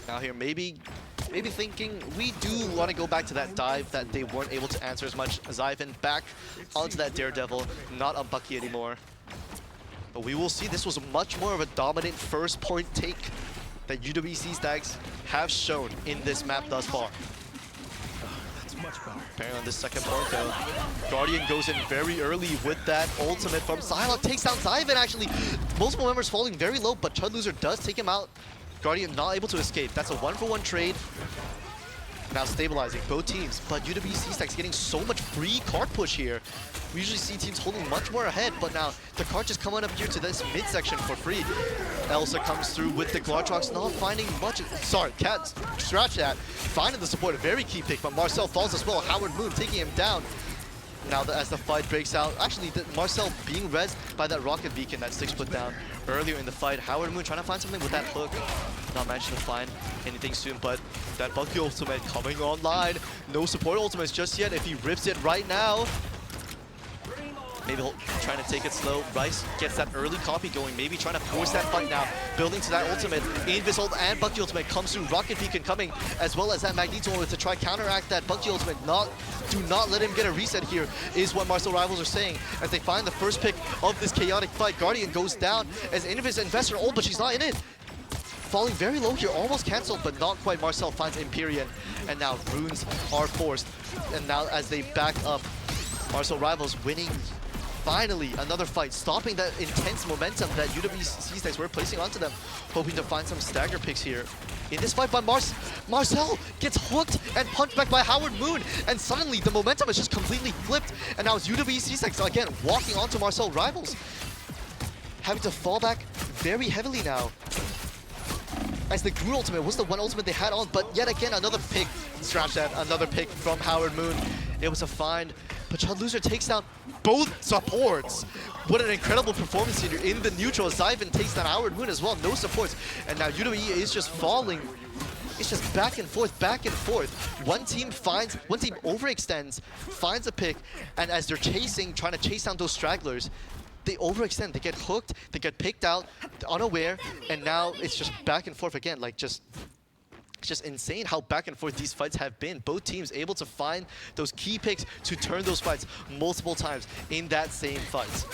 Now here, maybe thinking we do want to go back to that dive that they weren't able to answer as much. Zyvan back onto that Daredevil, not on Bucky anymore. But we will see, this was much more of a dominant first point take that UWEC Stacks have shown in this map thus far. Apparently on this second point though, Guardian goes in very early with that ultimate from Psylocke, takes down Zyvan actually. Multiple members falling very low, but Chud Loser does take him out. Guardian not able to escape. That's a 1-for-1 trade. Now stabilizing both teams, but UWC Stacks getting so much free card push here. We usually see teams holding much more ahead, but now the card just coming up here to this midsection for free. Elsa comes through with the Glartrox, not finding much. Sorry, Cat, scratch that. Finding the support, a very key pick, but Marcel falls as well. Howard Moon taking him down. Now as the fight breaks out, actually Marcel being rezzed by that rocket beacon that Six put down earlier in the fight. Howard Moon trying to find something with that hook. Not managing to find anything soon, but that Bucky ultimate coming online. No support ultimates just yet. If he rips it right now, maybe he'll trying to take it slow. Rice gets that early copy going, maybe trying to force that fight now. Building to that ultimate. Invis ult and Bucky ultimate comes through. Rocket Beacon coming, as well as that Magneto ultimate to try counteract that Bucky ultimate. Do not let him get a reset here, is what Marcel Rivals are saying. As they find the first pick of this chaotic fight, Guardian goes down as Invis investor ult, but she's not in it. Falling very low here, almost cancelled, but not quite. Marcel finds Empyrean, and now runes are forced. And now as they back up, Marcel Rivals winning finally another fight, stopping that intense momentum that UWC Stacks were placing onto them, hoping to find some stagger picks here. In this fight, but Marcel gets hooked and punched back by Howard Moon, and suddenly the momentum is just completely flipped, and now it's UWC Stacks again walking onto Marcel Rivals, having to fall back very heavily now. As the Groot ultimate was the one ultimate they had on, but yet again another pick, scratch that, another pick from Howard Moon. It was a find, but Chud Loser takes down both supports. What an incredible performance here in the neutral. Zyvan takes down Howard Moon as well, no supports. And now UWE is just falling. It's just back and forth, back and forth. One team overextends, finds a pick, and as they're chasing, trying to chase down those stragglers, they overextend, they get hooked, they get picked out, unaware, and now it's just back and forth again. Like it's just insane how back and forth these fights have been. Both teams able to find those key picks to turn those fights multiple times in that same fight.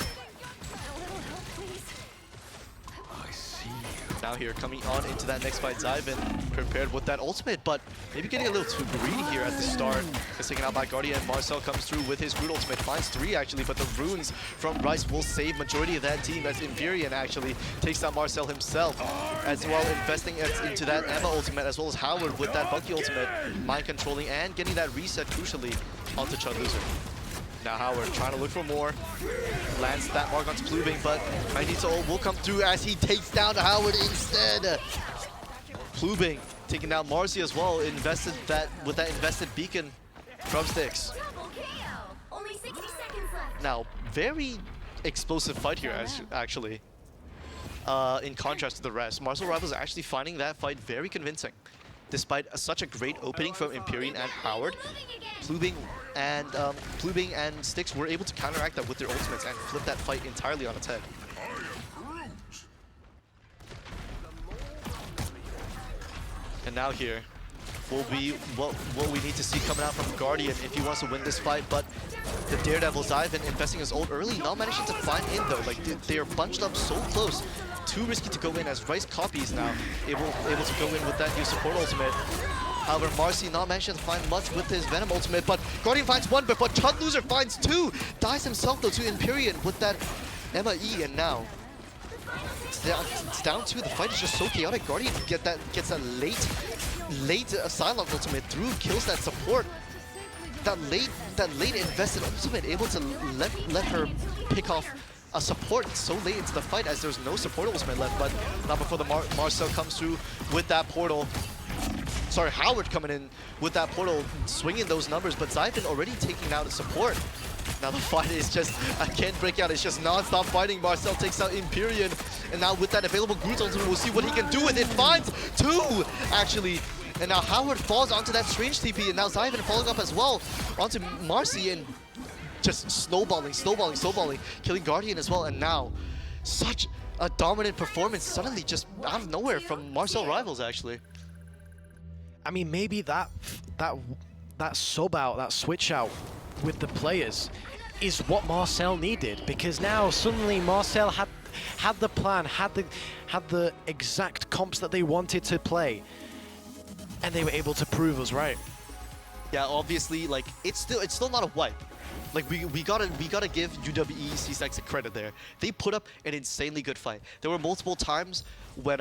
I see you. Now here, coming on into that next fight, Zyvan prepared with that ultimate, but maybe getting a little too greedy here at the start. Gets taken out by Guardian. Marcel comes through with his root ultimate, finds 3 actually, but the runes from Rice will save majority of that team as Imperian actually takes out Marcel himself, as well investing into that Emma ultimate, as well as Howard with that Bucky ultimate, mind controlling and getting that reset crucially onto Chud Loser. Now Howard trying to look for more, lands that mark onto Plubing, but Magneto will come through as he takes down Howard instead. Plubing taking down Marcy as well, invested that with that invested beacon from Styx. Now, very explosive fight here actually. In contrast to the rest, Marcel Rivals actually finding that fight very convincing. Despite such a great opening from Empyrean and Howard, Plubing and Styx were able to counteract that with their ultimates and flip that fight entirely on its head. And now here will be what we need to see coming out from Guardian if he wants to win this fight, but the Daredevil Zyvan investing his ult early, not managing to find in though. Like they are bunched up so close. Too risky to go in as Rice copies now, able to go in with that new support ultimate. However, Marcy not managing to find much with his Venom ultimate, but Guardian finds 1, but Chud Loser finds 2! Dies himself though to Empyrean with that Emma E, and now it's down to the fight is just so chaotic. Guardian gets that late Psylocke ultimate through, kills that support. That late invested ultimate, able to let her pick off a support so late into the fight as there's no support ultimate left, but not before the Marcel comes through with that portal. Sorry, Howard coming in with that portal, swinging those numbers, but Zyvan already taking out a support. Now the fight is just, I can't break out, it's just non-stop fighting. Marcel takes out Empyrean, and now with that available Groot ultimate, we'll see what he can do with it. Finds 2, actually. And now Howard falls onto that strange TP, and now Zyvan following up as well onto Marcy, and just snowballing, killing Guardian as well. And now, such a dominant performance suddenly just out of nowhere from Marcel Rivals, actually. I mean, maybe that sub out, that switch out with the players is what Marcel needed, because now suddenly Marcel had the plan, had the exact comps that they wanted to play, and they were able to prove us right. Yeah, obviously, like it's still not a wipe. Like we gotta give UWE CSAX a credit there. They put up an insanely good fight. There were multiple times when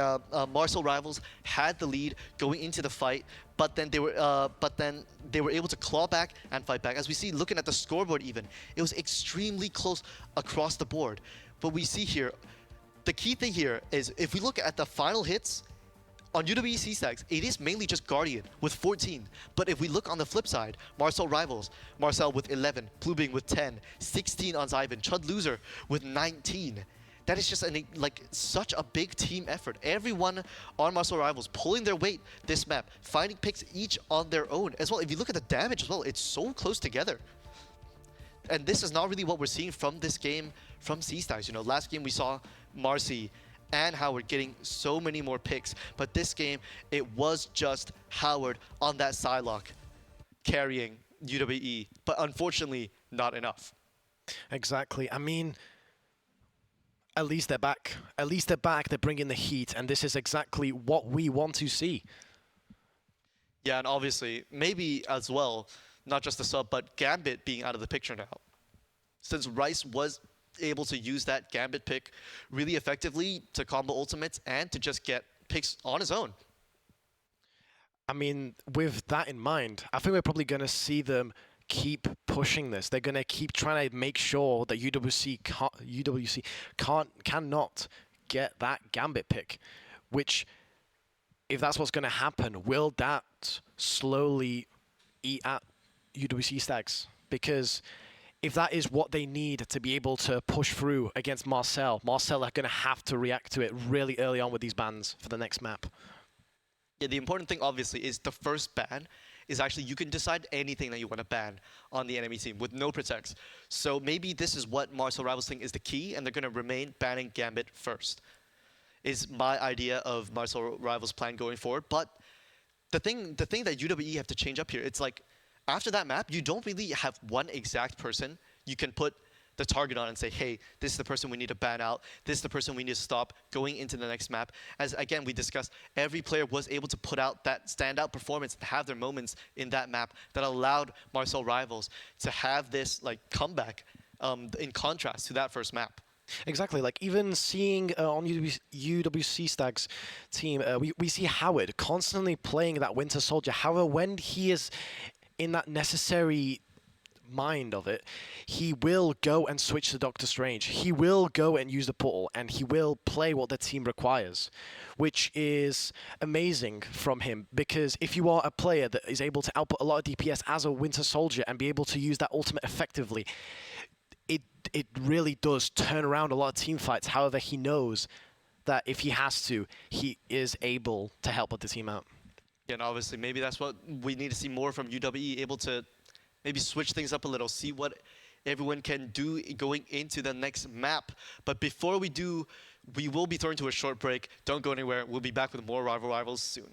Marcel Rivals had the lead going into the fight, but then they were able to claw back and fight back. As we see, looking at the scoreboard, even it was extremely close across the board. But we see here, the key thing here is if we look at the final hits. On UWE CSAX, it is mainly just Guardian with 14. But if we look on the flip side, Marcel Rivals, Marcel with 11, Plubing with 10, 16 on Zyvan, Chud Loser with 19. That is just such a big team effort. Everyone on Marcel Rivals pulling their weight this map, finding picks each on their own. As well, if you look at the damage as well, it's so close together. And this is not really what we're seeing from this game from CSAX. You know, last game we saw Marcy and Howard getting so many more picks, but this game it was just Howard on that Psylocke carrying UWE, but unfortunately not enough. Exactly. I mean, at least they're back. At least they're back. They're bringing the heat, and this is exactly what we want to see. Yeah, and obviously maybe as well, not just the sub, but Gambit being out of the picture now, since Rice was able to use that Gambit pick really effectively to combo ultimates and to just get picks on his own. I mean, with that in mind, I think we're probably going to see them keep pushing this. They're going to keep trying to make sure that UWC cannot get that Gambit pick, which, if that's what's going to happen, will that slowly eat at UWC stacks? Because if that is what they need to be able to push through against Marcel are going to have to react to it really early on with these bans for the next map. Yeah, the important thing obviously is the first ban is actually you can decide anything that you want to ban on the enemy team with no protects. So maybe this is what Marcel Rivals think is the key, and they're going to remain banning Gambit first, is my idea of Marcel Rivals' plan going forward. But the thing that UWE have to change up here, it's like, after that map, you don't really have one exact person you can put the target on and say, hey, this is the person we need to ban out. This is the person we need to stop going into the next map. As again, we discussed, every player was able to put out that standout performance, to have their moments in that map that allowed Marcel Rivals to have this like comeback in contrast to that first map. Exactly. Like even seeing on UWC Stag's team, we see Howard constantly playing that Winter Soldier. However, when he is in that necessary mind of it, he will go and switch to Doctor Strange. He will go and use the portal, and he will play what the team requires, which is amazing from him. Because if you are a player that is able to output a lot of DPS as a Winter Soldier and be able to use that ultimate effectively, it really does turn around a lot of team fights. However, he knows that if he has to, he is able to help the team out. Yeah, and obviously, maybe that's what we need to see more from UWE, able to maybe switch things up a little, see what everyone can do going into the next map. But before we do, we will be thrown to a short break. Don't go anywhere. We'll be back with more Rivals soon.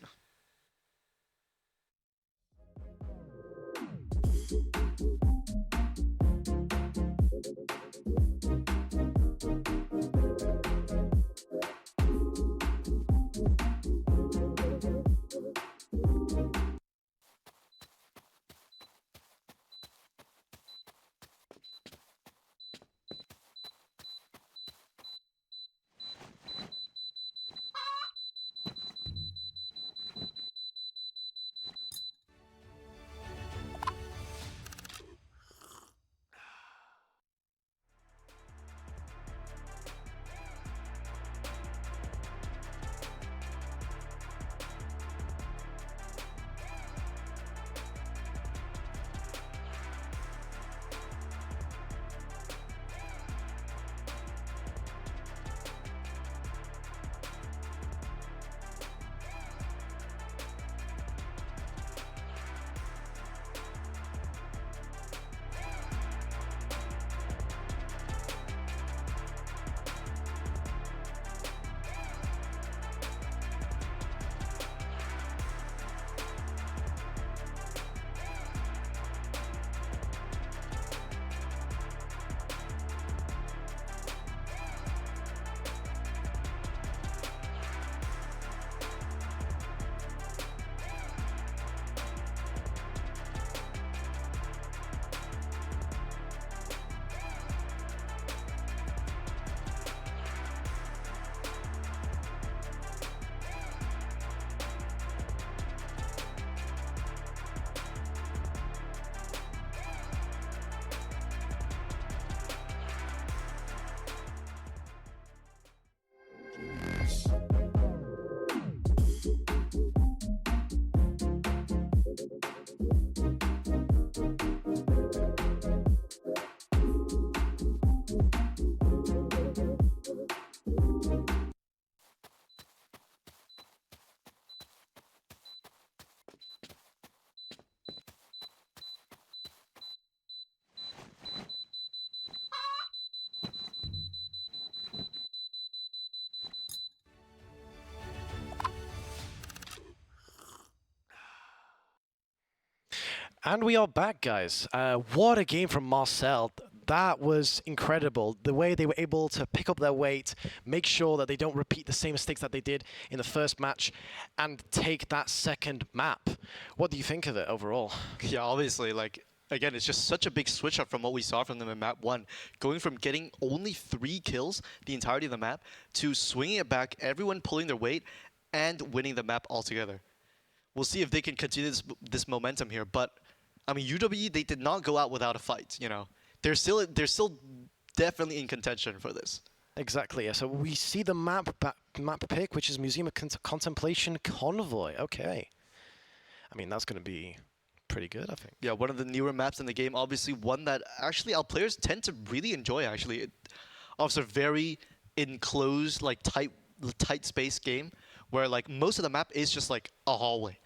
And we are back, guys. What a game from Marcel. That was incredible. The way they were able to pick up their weight, make sure that they don't repeat the same mistakes that they did in the first match, and take that second map. What do you think of it overall? Yeah, obviously, like, again, it's just such a big switch up from what we saw from them in map 1. Going from getting only 3 kills the entirety of the map to swinging it back, everyone pulling their weight, and winning the map altogether. We'll see if they can continue this momentum here, but I mean, UWE, they did not go out without a fight, you know. They're still definitely in contention for this. Exactly, yeah. So we see the map pick, which is Museum of Contemplation Convoy. Okay. I mean, that's going to be pretty good, I think. Yeah, one of the newer maps in the game, obviously one that actually our players tend to really enjoy, actually. It offers a very enclosed, like, tight space game where, like, most of the map is just, like, a hallway.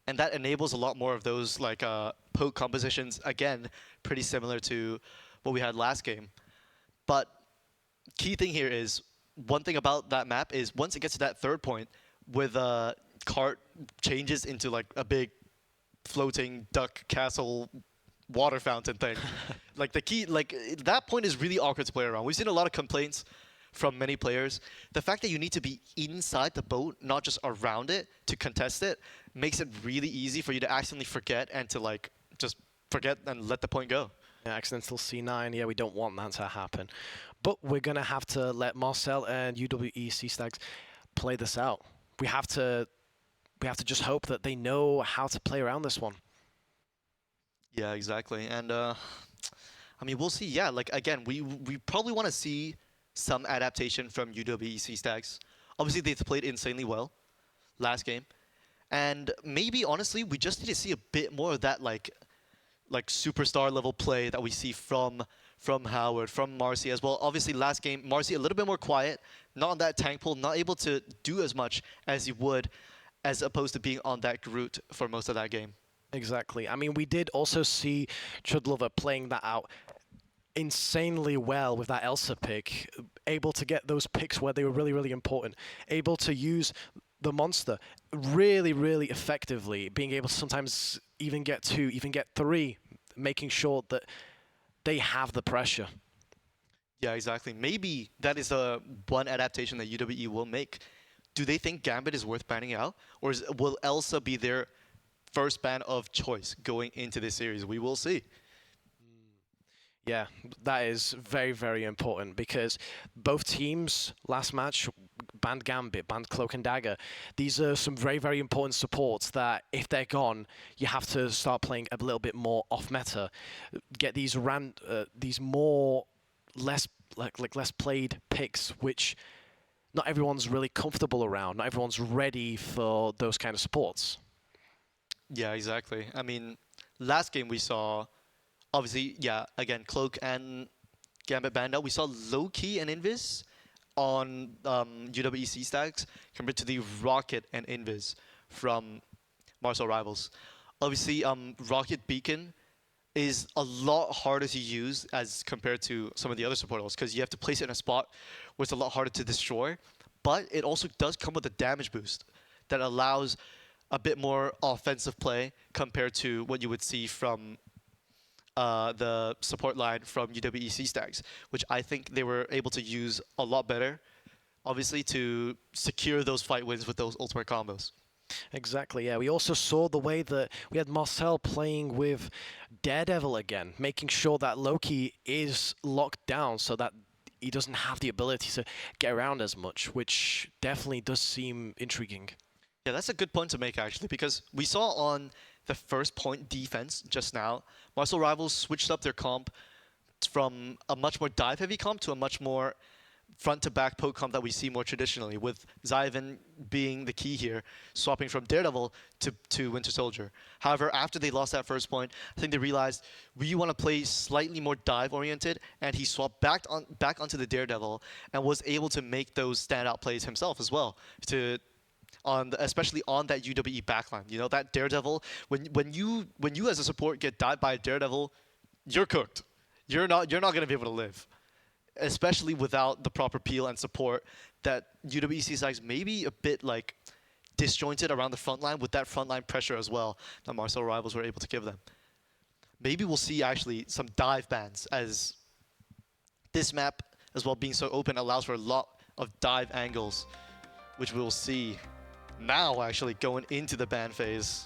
And that enables a lot more of those like poke compositions, again, pretty similar to what we had last game. But key thing here is, one thing about that map is once it gets to that third point, with cart changes into like a big floating duck castle water fountain thing. Like the key, like that point is really awkward to play around. We've seen a lot of complaints from many players. The fact that you need to be inside the boat, not just around it, to contest it, makes it really easy for you to accidentally forget and to like just forget and let the point go. Yeah, accidental C9. Yeah, we don't want that to happen. But we're going to have to let Marcel and UWEC Stags play this out. We have to just hope that they know how to play around this one. Yeah, exactly. And I mean, we'll see. Yeah, like again, we probably want to see some adaptation from UWEC Stags. Obviously, they've played insanely well last game, and maybe honestly, we just need to see a bit more of that like superstar level play that we see from Howard, from Marcy as well. Obviously, last game, Marcy a little bit more quiet, not on that tank pull, not able to do as much as he would, as opposed to being on that Groot for most of that game. Exactly. I mean, we did also see Chudlover playing that out insanely well with that Elsa pick, able to get those picks where they were really, really important, able to use the monster really, really effectively, being able to sometimes even get 2, even get 3, making sure that they have the pressure. Yeah, exactly. Maybe that is the one adaptation that UWE will make. Do they think Gambit is worth banning out? Or will Elsa be their first ban of choice going into this series? We will see. Yeah, that is very, very important because both teams last match banned Gambit, banned Cloak and Dagger. These are some very, very important supports that if they're gone, you have to start playing a little bit more off meta. Get these more less played picks, which not everyone's really comfortable around. Not everyone's ready for those kind of supports. Yeah, exactly. I mean, last game we saw, obviously, yeah, again, Cloak and Gambit banned out. We saw Loki and Invis on UWEC Stags compared to the Rocket and Invis from Marcel Rivals. Obviously, Rocket Beacon is a lot harder to use as compared to some of the other support roles because you have to place it in a spot where it's a lot harder to destroy. But it also does come with a damage boost that allows a bit more offensive play compared to what you would see from the support line from UWEC Stags, which I think they were able to use a lot better, obviously, to secure those fight wins with those ultimate combos. Exactly, yeah. We also saw the way that we had Marcel playing with Daredevil again, making sure that Loki is locked down so that he doesn't have the ability to get around as much, which definitely does seem intriguing. Yeah, that's a good point to make, actually, because we saw on the first point defense just now, Marcel Rivals switched up their comp from a much more dive-heavy comp to a much more front-to-back poke comp that we see more traditionally, with Zyvan being the key here, swapping from Daredevil to Winter Soldier. However, after they lost that first point, I think they realized we want to play slightly more dive-oriented, and he swapped back onto the Daredevil and was able to make those standout plays himself as well, especially on that UWE backline. You know, that Daredevil, when you as a support get dived by a Daredevil, you're cooked. You're not going to be able to live, especially without the proper peel and support that UWEC Stags may be a bit like disjointed around the front line with that frontline pressure as well that Marcel Rivals were able to give them. Maybe we'll see actually some dive bans, as this map as well being so open allows for a lot of dive angles, which we'll see now actually going into the ban phase.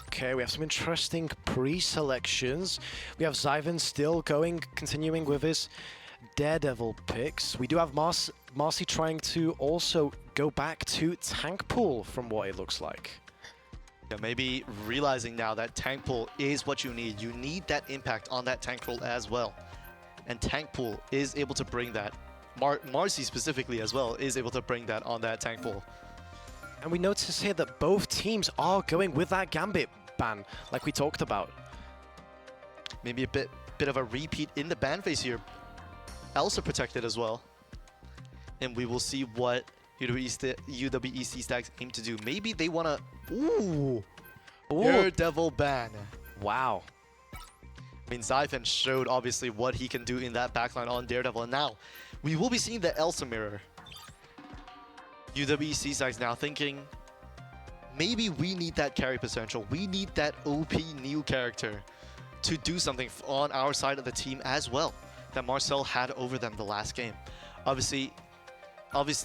Okay, we have some interesting pre-selections. We have Zyvan still continuing with his Daredevil picks. We do have Marcy trying to also go back to tank pool from what it looks like. Yeah, maybe realizing now that tank pool is what you need. You need that impact on that tank pool as well. And tank pool is able to bring that. Marcy specifically as well is able to bring that on that tank pool. And we notice here that both teams are going with that Gambit ban, like we talked about. Maybe a bit of a repeat in the ban phase here. Elsa protected as well. And we will see what UWEC Stags aim to do. Maybe they want to... Ooh! Daredevil ban. Wow. I mean, Zyvan showed obviously what he can do in that backline on Daredevil. And now, we will be seeing the Elsa mirror. UWEC Stags now thinking, maybe we need that carry potential. We need that OP new character to do something on our side of the team as well that Marcel had over them the last game. Obviously,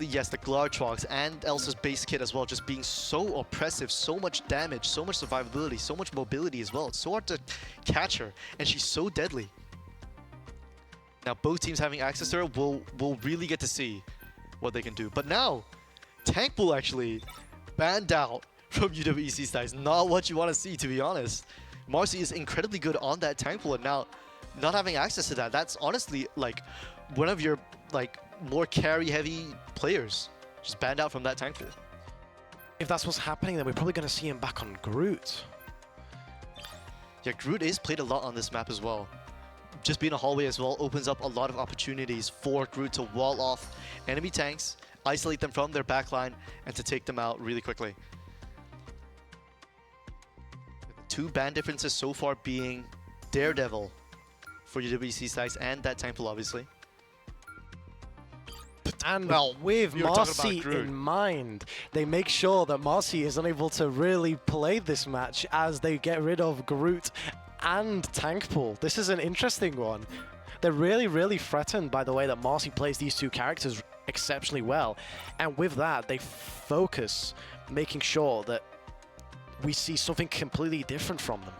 yes, the Glartrox and Elsa's base kit as well, just being so oppressive, so much damage, so much survivability, so much mobility as well. It's so hard to catch her, and she's so deadly. Now, both teams having access to her will really get to see what they can do. But now, Tank Pool actually banned out from UWEC Stacks. Not what you want to see, to be honest. Marcy is incredibly good on that Tank Pool, and now not having access to that, that's honestly like one of your like more carry-heavy players just banned out from that Tank Pool. If that's what's happening, then we're probably going to see him back on Groot. Yeah, Groot is played a lot on this map as well. Just being a hallway as well opens up a lot of opportunities for Groot to wall off enemy tanks, isolate them from their backline, and to take them out really quickly. Two ban differences so far being Daredevil for UWC Stacks and that Tank Pool, obviously. And Well, with we were talking about Marcy Groot. in mind, they make sure that Marcy is unable to really play this match as they get rid of Groot and Tank Pool. This is an interesting one. They're really threatened by the way that Marcy plays these two characters exceptionally well. And with that, they focus making sure that we see something completely different from them.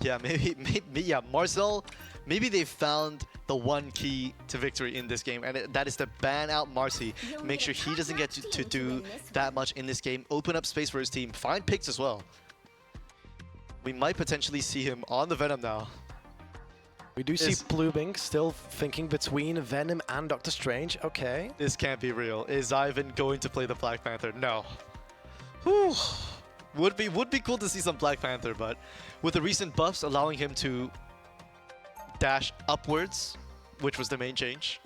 Yeah, maybe yeah, Marcel, maybe they found the one key to victory in this game, and that is to ban out Marcy, make sure he doesn't get to do that much in this game, open up space for his team, find picks as well. We might potentially see him on the Venom now. We do see Bluebing still thinking between Venom and Doctor Strange. Okay. This can't be real. Is Ivan going to play the Black Panther? No. Whew. Would be cool to see some Black Panther, but with the recent buffs allowing him to dash upwards, which was the main change.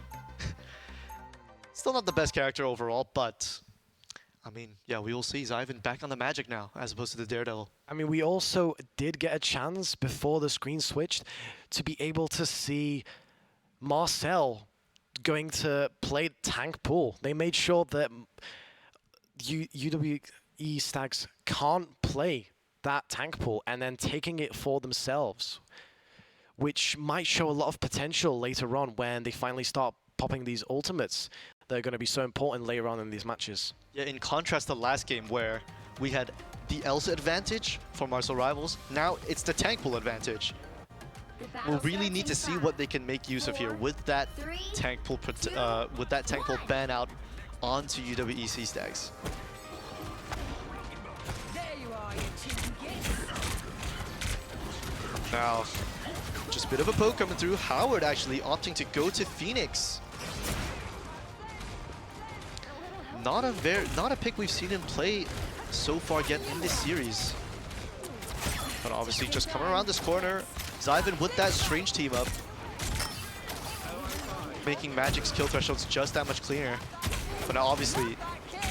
Still not the best character overall, but I mean, yeah, we will see Ivan back on the Magic now, as opposed to the Daredevil. I mean, we also did get a chance before the screen switched to be able to see Marcel going to play Tank Pool. They made sure that UWE Stags can't play that Tank Pool and then taking it for themselves, which might show a lot of potential later on when they finally start popping these ultimates that are going to be so important later on in these matches. Yeah, in contrast to last game where we had the Elsa advantage for Marcel Rivals, now it's the Tank Pool advantage. We'll really need to see what they can make use of here with that Tank Pool ban out onto UWEC Stags. Now, just a bit of a poke coming through. Howard actually opting to go to Phoenix. Not a pick we've seen him play so far yet in this series. But obviously just coming around this corner, Zyvan with that strange team up, making Magic's kill thresholds just that much cleaner. But now obviously,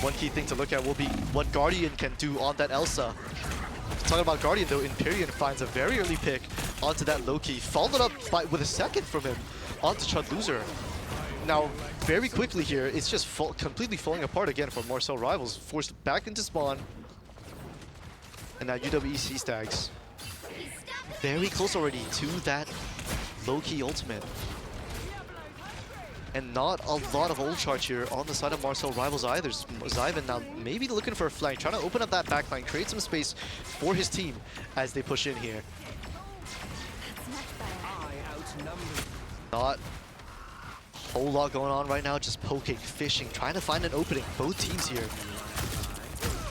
one key thing to look at will be what Guardian can do on that Elsa. Talking about Guardian though, Empyrean finds a very early pick onto that Loki, followed up with a second from him onto Chud Loser. Now, very quickly here, it's just completely falling apart again for Marcel Rivals, forced back into spawn. And now UWEC Stags, very close already to that Loki ultimate. And not a lot of ult charge here on the side of Marcel Rivals either. Zyvan now maybe looking for a flank, trying to open up that backline, create some space for his team as they push in here. Not a whole lot going on right now, just poking, fishing, trying to find an opening. Both teams here.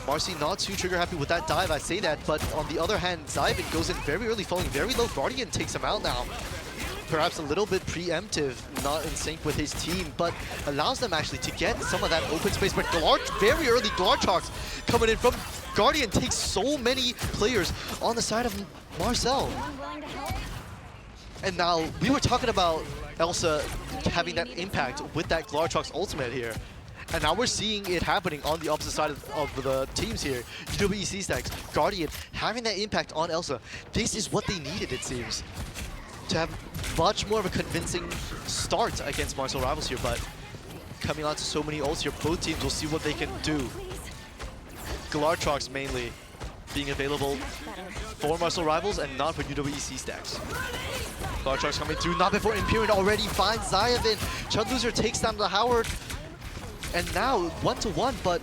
Marcy not too trigger happy with that dive, I say that, but on the other hand, Zyvan goes in very early, falling very low. Guardian takes him out now. Perhaps a little bit preemptive, not in sync with his team, but allows them actually to get some of that open space. But very early Glartrox coming in from Guardian takes so many players on the side of Marcel. And now, we were talking about Elsa having that impact with that Glartrox ultimate here. And now we're seeing it happening on the opposite side of the teams here. UWEC Stags, Guardian having that impact on Elsa. This is what they needed, it seems, to have much more of a convincing start against Marcel Rivals here, but coming on to so many ults here, both teams will see what they can do. Glartrox mainly being available for Marcel Rivals and not for UWEC stacks. Glartrox coming through, not before Imperium already finds Zayavin. Chud Loser takes down the Howard. And now 1-1, but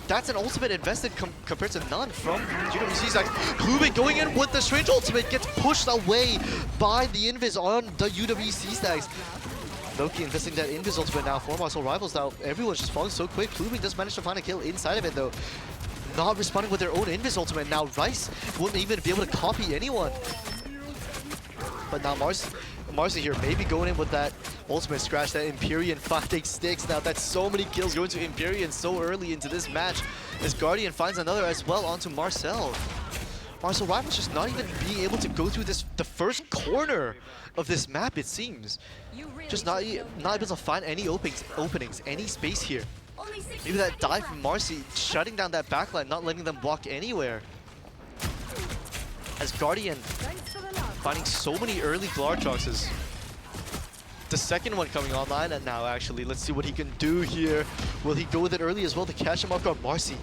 that's an ultimate invested compared to none from UWC stacks. Klubin going in with the strange ultimate, gets pushed away by the Invis on the UWC stacks. Loki investing that Invis ultimate now for Marcel Rivals. Now everyone's just falling so quick. Klubin does manage to find a kill inside of it though. Not responding with their own Invis ultimate. Now Rice wouldn't even be able to copy anyone. But now Marcy here maybe going in with that ultimate scratch, that Empyrean finding sticks. Now that's so many kills going to Empyrean so early into this match as Guardian finds another as well onto Marcel. Marcel Rivals just not even being able to go through the first corner of this map, it seems. Just not able to find any openings, any space here. Maybe that dive from Marcy shutting down that backline, not letting them walk anywhere. As Guardian finding so many early Glartroxes. The second one coming online, and now actually, let's see what he can do here. Will he go with it early as well to catch him off guard? Marcy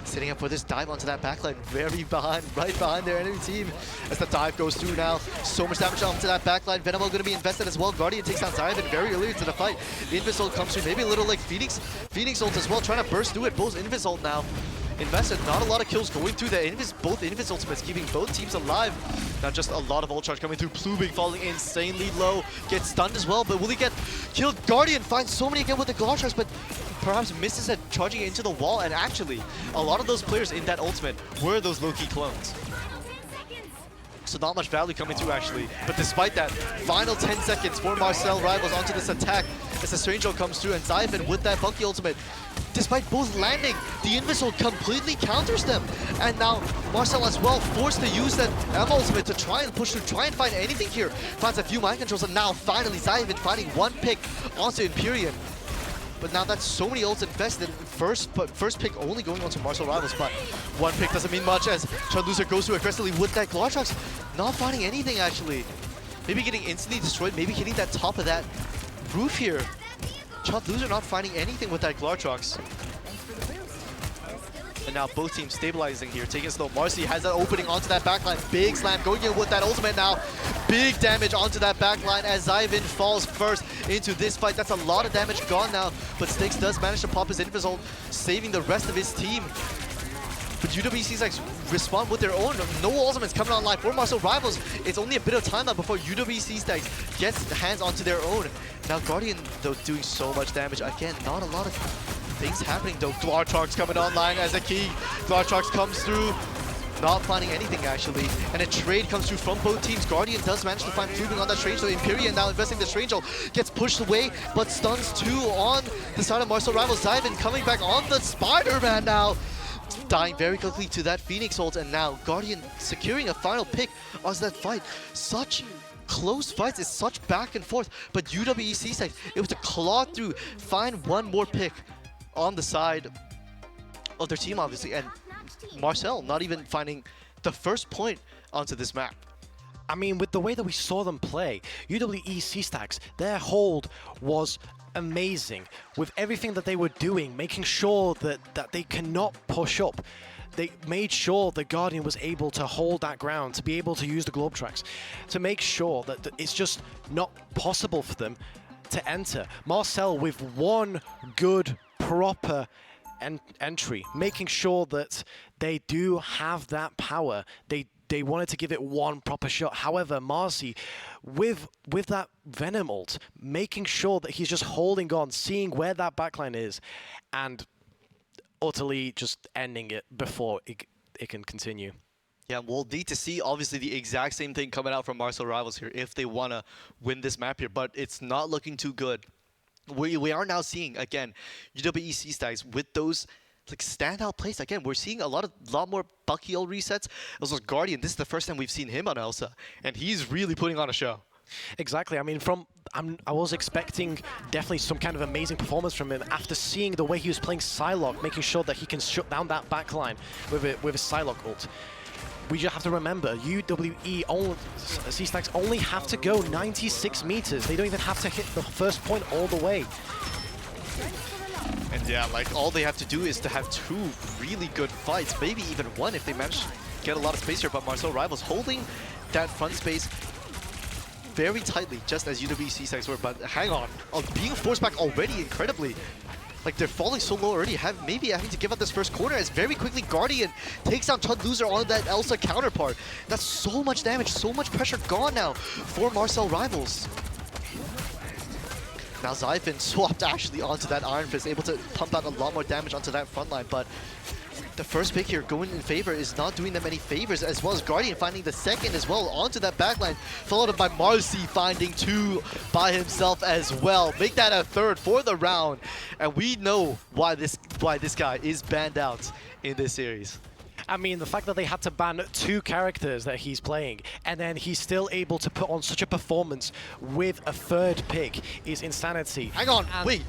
setting up for this dive onto that backline, very behind, right behind their enemy team. As the dive goes through now, so much damage onto that backline. Venimo going to be invested as well. Guardian takes down Zayavin very early into the fight. Invis ult comes through, maybe a little like Phoenix ult as well, trying to burst through it. Both Invis ult now invested, not a lot of kills going through the both Invis ultimates, keeping both teams alive. Now just a lot of ult charge coming through. Plubing falling insanely low, gets stunned as well, but will he get killed? Guardian finds so many again with the Glartrox, but perhaps misses at charging into the wall, and actually, a lot of those players in that ultimate were those low-key clones. So not much value coming through actually, but despite that, final 10 seconds for Marcel Rivals onto this attack as the Strange Ult comes through, and Zayavin with that Bucky ultimate. Despite both landing, the Invis ult completely counters them. And now Marcel as well forced to use that M ultimate to try and push through, try and find anything here. Finds a few mind controls, and now finally Zayavin finding one pick onto Empyrean. But now that's so many ults invested. First pick only going on to Marcel Rivals, but one pick doesn't mean much as Chud Loser goes through aggressively with that Glartrox. Not finding anything actually. Maybe getting instantly destroyed, maybe hitting that top of that roof here. Chud Loser not finding anything with that Glartrox. And now both teams stabilizing here, taking it slow. Marcy has that opening onto that backline. Big slam going in with that ultimate now. Big damage onto that backline as Zayavin falls first into this fight. That's a lot of damage gone now, but Styx does manage to pop his Invis ult, saving the rest of his team. But UWC's like respond with their own. No ultimates coming online for Marcel Rivals. It's only a bit of time now before UWC's gets hands onto their own. Now Guardian though doing so much damage. Again, not a lot of things happening though. Glartrox coming online as a key. Glartrox comes through. Not finding anything actually. And a trade comes through from both teams. Guardian does manage to find Flubing on that Strange Ult. Empyrean now investing the Strange Ult. Gets pushed away, but stuns two on the side of Marcel Rivals. Zayavin coming back on the Spider-Man now. Dying very quickly to that Phoenix ult, and now Guardian securing a final pick on that fight. Such close fights, it's such back and forth, but UWEC side able to claw through, find one more pick on the side of their team obviously, and Marcel not even finding the first point onto this map. I mean, with the way that we saw them play, UWEC stacks, their hold was amazing. With everything that they were doing, making sure that they cannot push up. They made sure the Guardian was able to hold that ground, to be able to use the globe tracks, to make sure that it's just not possible for them to enter. Marcel with one good, proper entry, making sure that they do have that power. They wanted to give it one proper shot. However, Marcy, with that Venom ult, making sure that he's just holding on, seeing where that backline is, and utterly just ending it before it can continue. Yeah, we'll need to see obviously the exact same thing coming out from Marcel Rivals here if they want to win this map here, but it's not looking too good. We are now seeing, again, UWEC stacks with those like standout plays. Again, we're seeing a lot more Bucky ult resets. As well as Guardian, this is the first time we've seen him on Elsa, and he's really putting on a show. Exactly. I mean, I was expecting definitely some kind of amazing performance from him after seeing the way he was playing Psylocke, making sure that he can shut down that backline with a Psylocke ult. We just have to remember, C-Stacks only have to go 96 meters. They don't even have to hit the first point all the way. And Yeah, like all they have to do is to have two really good fights, maybe even one if they manage to get a lot of space here. But Marcel Rivals holding that front space very tightly, just as UWC Stags were. But hang on, being forced back already incredibly. Like they're falling so low already, maybe having to give up this first corner as very quickly Guardian takes down Chud Loser on that Elsa counterpart. That's so much damage, so much pressure gone now for Marcel Rivals. Now Zyphon swapped actually onto that Iron Fist, able to pump out a lot more damage onto that front line, but the first pick here going in favor is not doing them any favors, as well as Guardian finding the second as well onto that backline, followed up by Marcy finding two by himself as well. Make that a third for the round, and we know why this guy is banned out in this series. I mean, the fact that they had to ban two characters that he's playing, and then he's still able to put on such a performance with a third pick is insanity. Hang on, and wait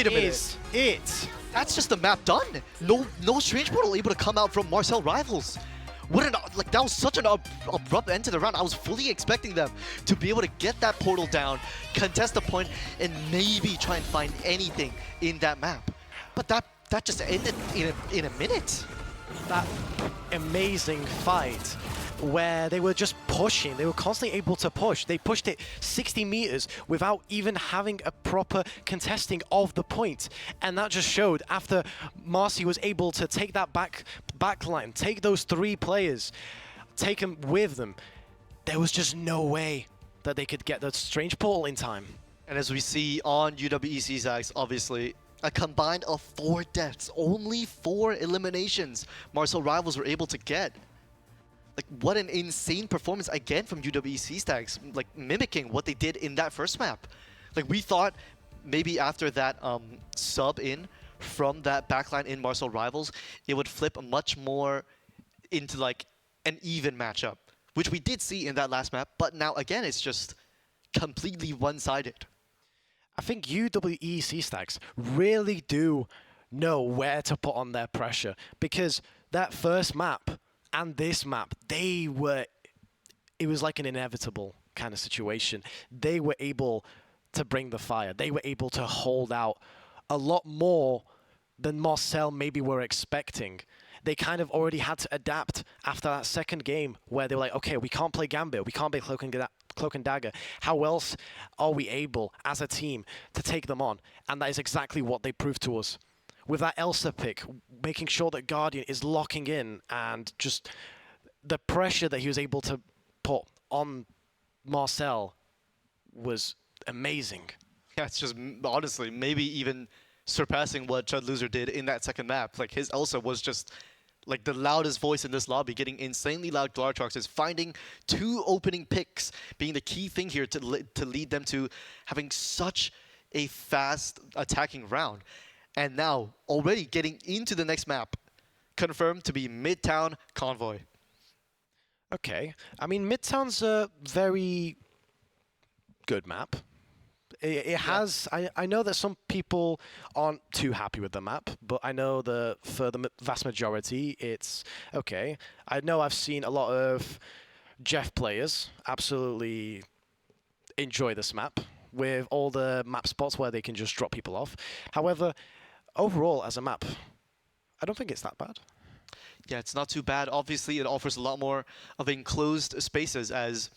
a minute. Is it. That's just the map done. No Strange Portal able to come out from Marcel Rivals. That was such an abrupt end to the round. I was fully expecting them to be able to get that portal down, contest the point, and maybe try and find anything in that map. But that just ended in a minute. That amazing fight where they were just pushing. They were constantly able to push. They pushed it 60 meters without even having a proper contesting of the point. And that just showed after Marcy was able to take that back line, take those three players, take them with them, there was just no way that they could get the Strange Portal in time. And as we see on UWEC Zags, obviously, a combined of 4 deaths, only 4 eliminations Marcel Rivals were able to get. Like, what an insane performance again from UWEC Stags, like mimicking what they did in that first map. Like, we thought maybe after that sub in from that backline in Marcel Rivals, it would flip much more into like an even matchup, which we did see in that last map, but now again it's just completely one-sided. I think UWEC Stags really do know where to put on their pressure, because that first map and this map, it was like an inevitable kind of situation. They were able to bring the fire. They were able to hold out a lot more than Marcel maybe were expecting. They kind of already had to adapt after that second game where they were like, okay, we can't play Gambit, we can't play Cloak and Dagger. How else are we able, as a team, to take them on? And that is exactly what they proved to us. With that Elsa pick, making sure that Guardian is locking in, and just the pressure that he was able to put on Marcel was amazing. Yeah, it's just honestly maybe even surpassing what Chud Loser did in that second map. Like, his Elsa was just like the loudest voice in this lobby, getting insanely loud Glartroxes, finding 2 opening picks, being the key thing here to lead them to having such a fast attacking round. And now, already getting into the next map, confirmed to be Midtown Convoy. Okay, I mean, Midtown's a very good map. It has, I know that some people aren't too happy with the map, but I know that for the vast majority, it's okay. I know I've seen a lot of Jeff players absolutely enjoy this map, with all the map spots where they can just drop people off. However, overall, as a map, I don't think it's that bad. Yeah, it's not too bad. Obviously, it offers a lot more of enclosed spaces, as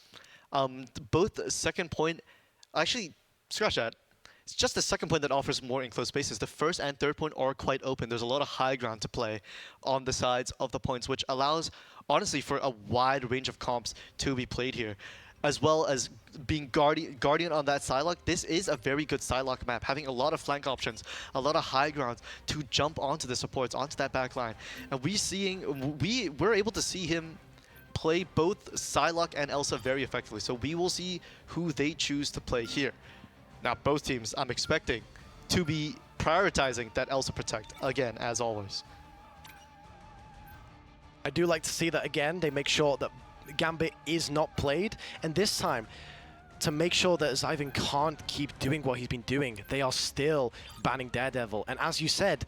both second point, actually, scratch that. It's just the second point that offers more enclosed spaces. The first and third point are quite open. There's a lot of high ground to play on the sides of the points, which allows, honestly, for a wide range of comps to be played here. As well as being Guardian on that Psylocke, this is a very good Psylocke map, having a lot of flank options, a lot of high grounds to jump onto the supports, onto that back line. And we're able to see him play both Psylocke and Elsa very effectively. So we will see who they choose to play here. Now, both teams, I'm expecting to be prioritizing that Elsa Protect, again, as always. I do like to see that, again, they make sure that Gambit is not played, and this time, to make sure that Zyphon can't keep doing what he's been doing, they are still banning Daredevil. And as you said,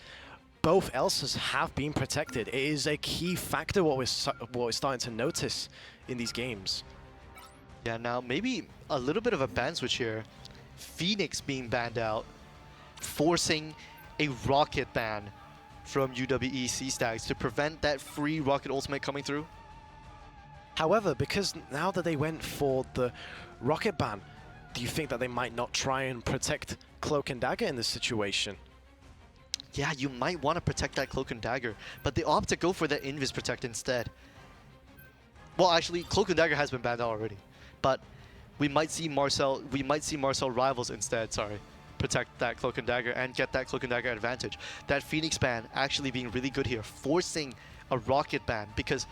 both Elsas have been protected. It is a key factor what we're starting to notice in these games. Yeah, now maybe a little bit of a ban switch here. Phoenix being banned out, forcing a rocket ban from UWE C-Stags to prevent that free rocket ultimate coming through. However, because now that they went for the rocket ban, do you think that they might not try and protect Cloak and Dagger in this situation? Yeah, you might want to protect that Cloak and Dagger, but they opt to go for that Invis Protect instead. Well, actually, Cloak and Dagger has been banned already, but we might see Marcel Rivals instead, sorry, protect that Cloak and Dagger and get that Cloak and Dagger advantage. That Phoenix ban actually being really good here, forcing a rocket ban, because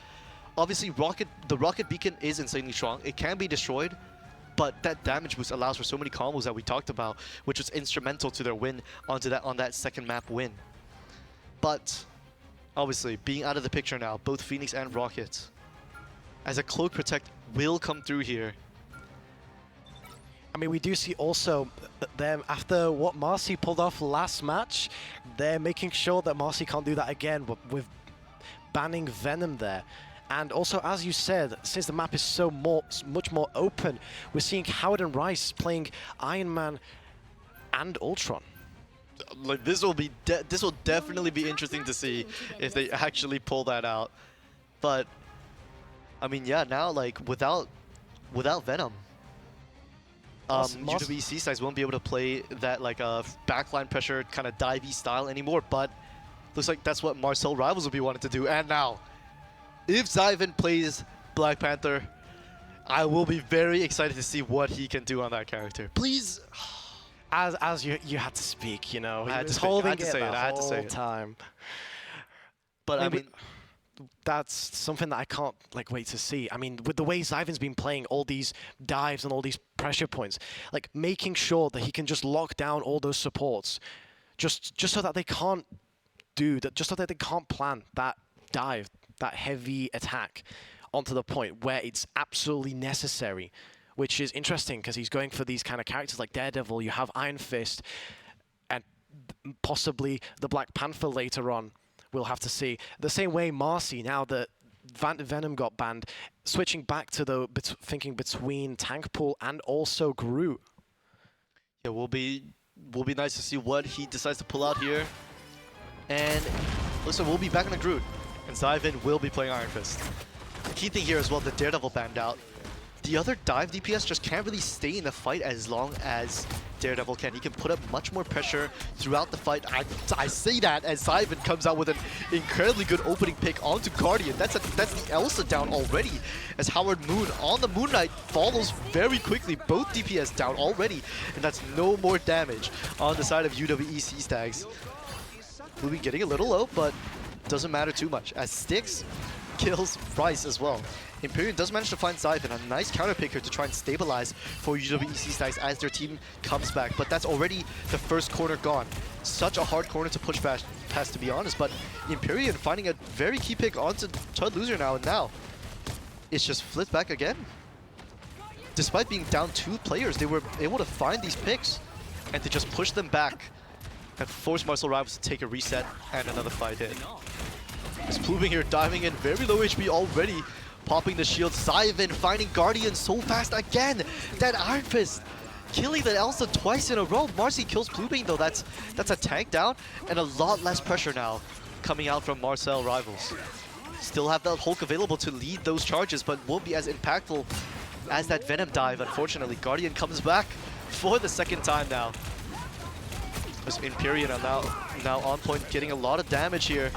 obviously the rocket beacon is insanely strong. It can be destroyed, but that damage boost allows for so many combos that we talked about, which was instrumental to their win on that second map win. But obviously, being out of the picture now, both Phoenix and Rocket, as a Cloak Protect will come through here. I mean, we do see also them, after what Marcy pulled off last match, they're making sure that Marcy can't do that again with banning Venom there. And also, as you said, since the map is so much more open, we're seeing Howard and Rice playing Iron Man and Ultron. Like this will definitely be interesting to see if they actually pull that out. But I mean, yeah, now like without Venom, UWE C-Stags won't be able to play that like backline pressure kind of divey style anymore. But looks like that's what Marcel Rivals will be wanting to do. And now, if Zyvan plays Black Panther, I will be very excited to see what he can do on that character. Please. As you had to speak, you know, I had he was to holding say it. the I had to say whole it. time. But I mean, that's something that I can't like wait to see. I mean, with the way Zyvan's been playing all these dives and all these pressure points, like making sure that he can just lock down all those supports, just so that they can't do that, just so that they can't plan that dive, that heavy attack onto the point where it's absolutely necessary, which is interesting because he's going for these kind of characters like Daredevil. You have Iron Fist and possibly the Black Panther later on. We'll have to see. The same way Marcy, now that Venom got banned, switching back to the thinking between Tank Pool and also Groot. yeah, will be nice to see what he decides to pull out here. And looks like we'll be back on the Groot, and Zyvan will be playing Iron Fist. The key thing here as well, the Daredevil banned out. The other dive DPS just can't really stay in the fight as long as Daredevil can. He can put up much more pressure throughout the fight. I say that as Zyvan comes out with an incredibly good opening pick onto Guardian. That's the Elsa down already, as Howard Moon on the Moon Knight follows very quickly. Both DPS down already, and that's no more damage on the side of UWE C-Stags. We'll be getting a little low, but doesn't matter too much, as Styx kills Rice as well. Imperium does manage to find Zyvan, a nice counter picker to try and stabilize for UWE C-Stags as their team comes back, but that's already the first corner gone. Such a hard corner to push past, to be honest, but Imperium finding a very key pick onto Chud Loser now, and now it's just flipped back again. Despite being down 2 players, they were able to find these picks and to just push them back and force Marcel Rivals to take a reset and another fight hit. It's Pluming here diving in, very low HP already, popping the shield. Zyvan finding Guardian so fast again. That Iron Fist killing that Elsa twice in a row. Marcy kills Pluming though, that's a tank down, and a lot less pressure now coming out from Marcel Rivals. Still have that Hulk available to lead those charges, but won't be as impactful as that Venom dive, unfortunately. Guardian comes back for the second time now. As Imperium are now on point, getting a lot of damage here.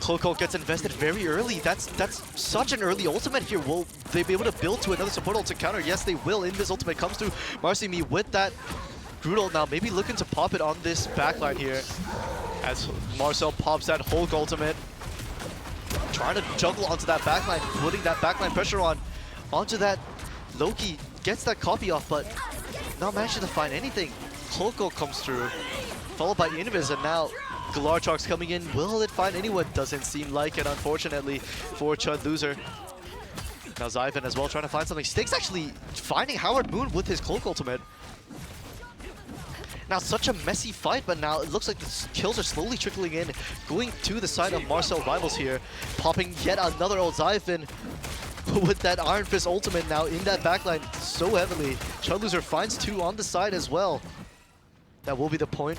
Cloak gets invested very early. That's such an early ultimate here. Will they be able to build to another support ult to counter? Yes, they will. Invis ultimate comes through. Marcy Me with that Groot ult now, maybe looking to pop it on this backline here. As Marcel pops that Hulk ultimate. Trying to juggle onto that backline, putting that backline pressure onto that Loki. Gets that copy off, but not managing to find anything. Cloak comes through, followed by Invis, and now Galartrox coming in. Will it find anyone? Doesn't seem like it, unfortunately, for Chud Loser. Now Zyvan as well trying to find something. Styx actually finding Howard Moon with his Cloak ultimate. Now such a messy fight, but now it looks like the kills are slowly trickling in, going to the side of Marcel Rivals here, popping yet another old Zyvan with that Iron Fist ultimate now in that backline so heavily. Chud Loser finds 2 on the side as well. That will be the point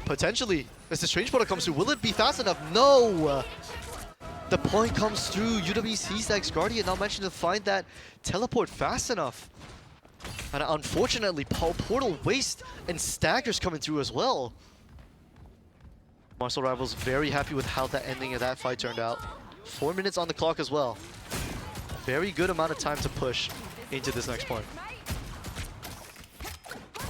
Potentially, as the Strange Portal comes through, will it be fast enough? No! The point comes through. UWC Stag's Guardian not managing to find that teleport fast enough. And unfortunately, Portal Waste and Staggers coming through as well. Marcel Rivals very happy with how the ending of that fight turned out. 4 minutes on the clock as well. Very good amount of time to push into this next point.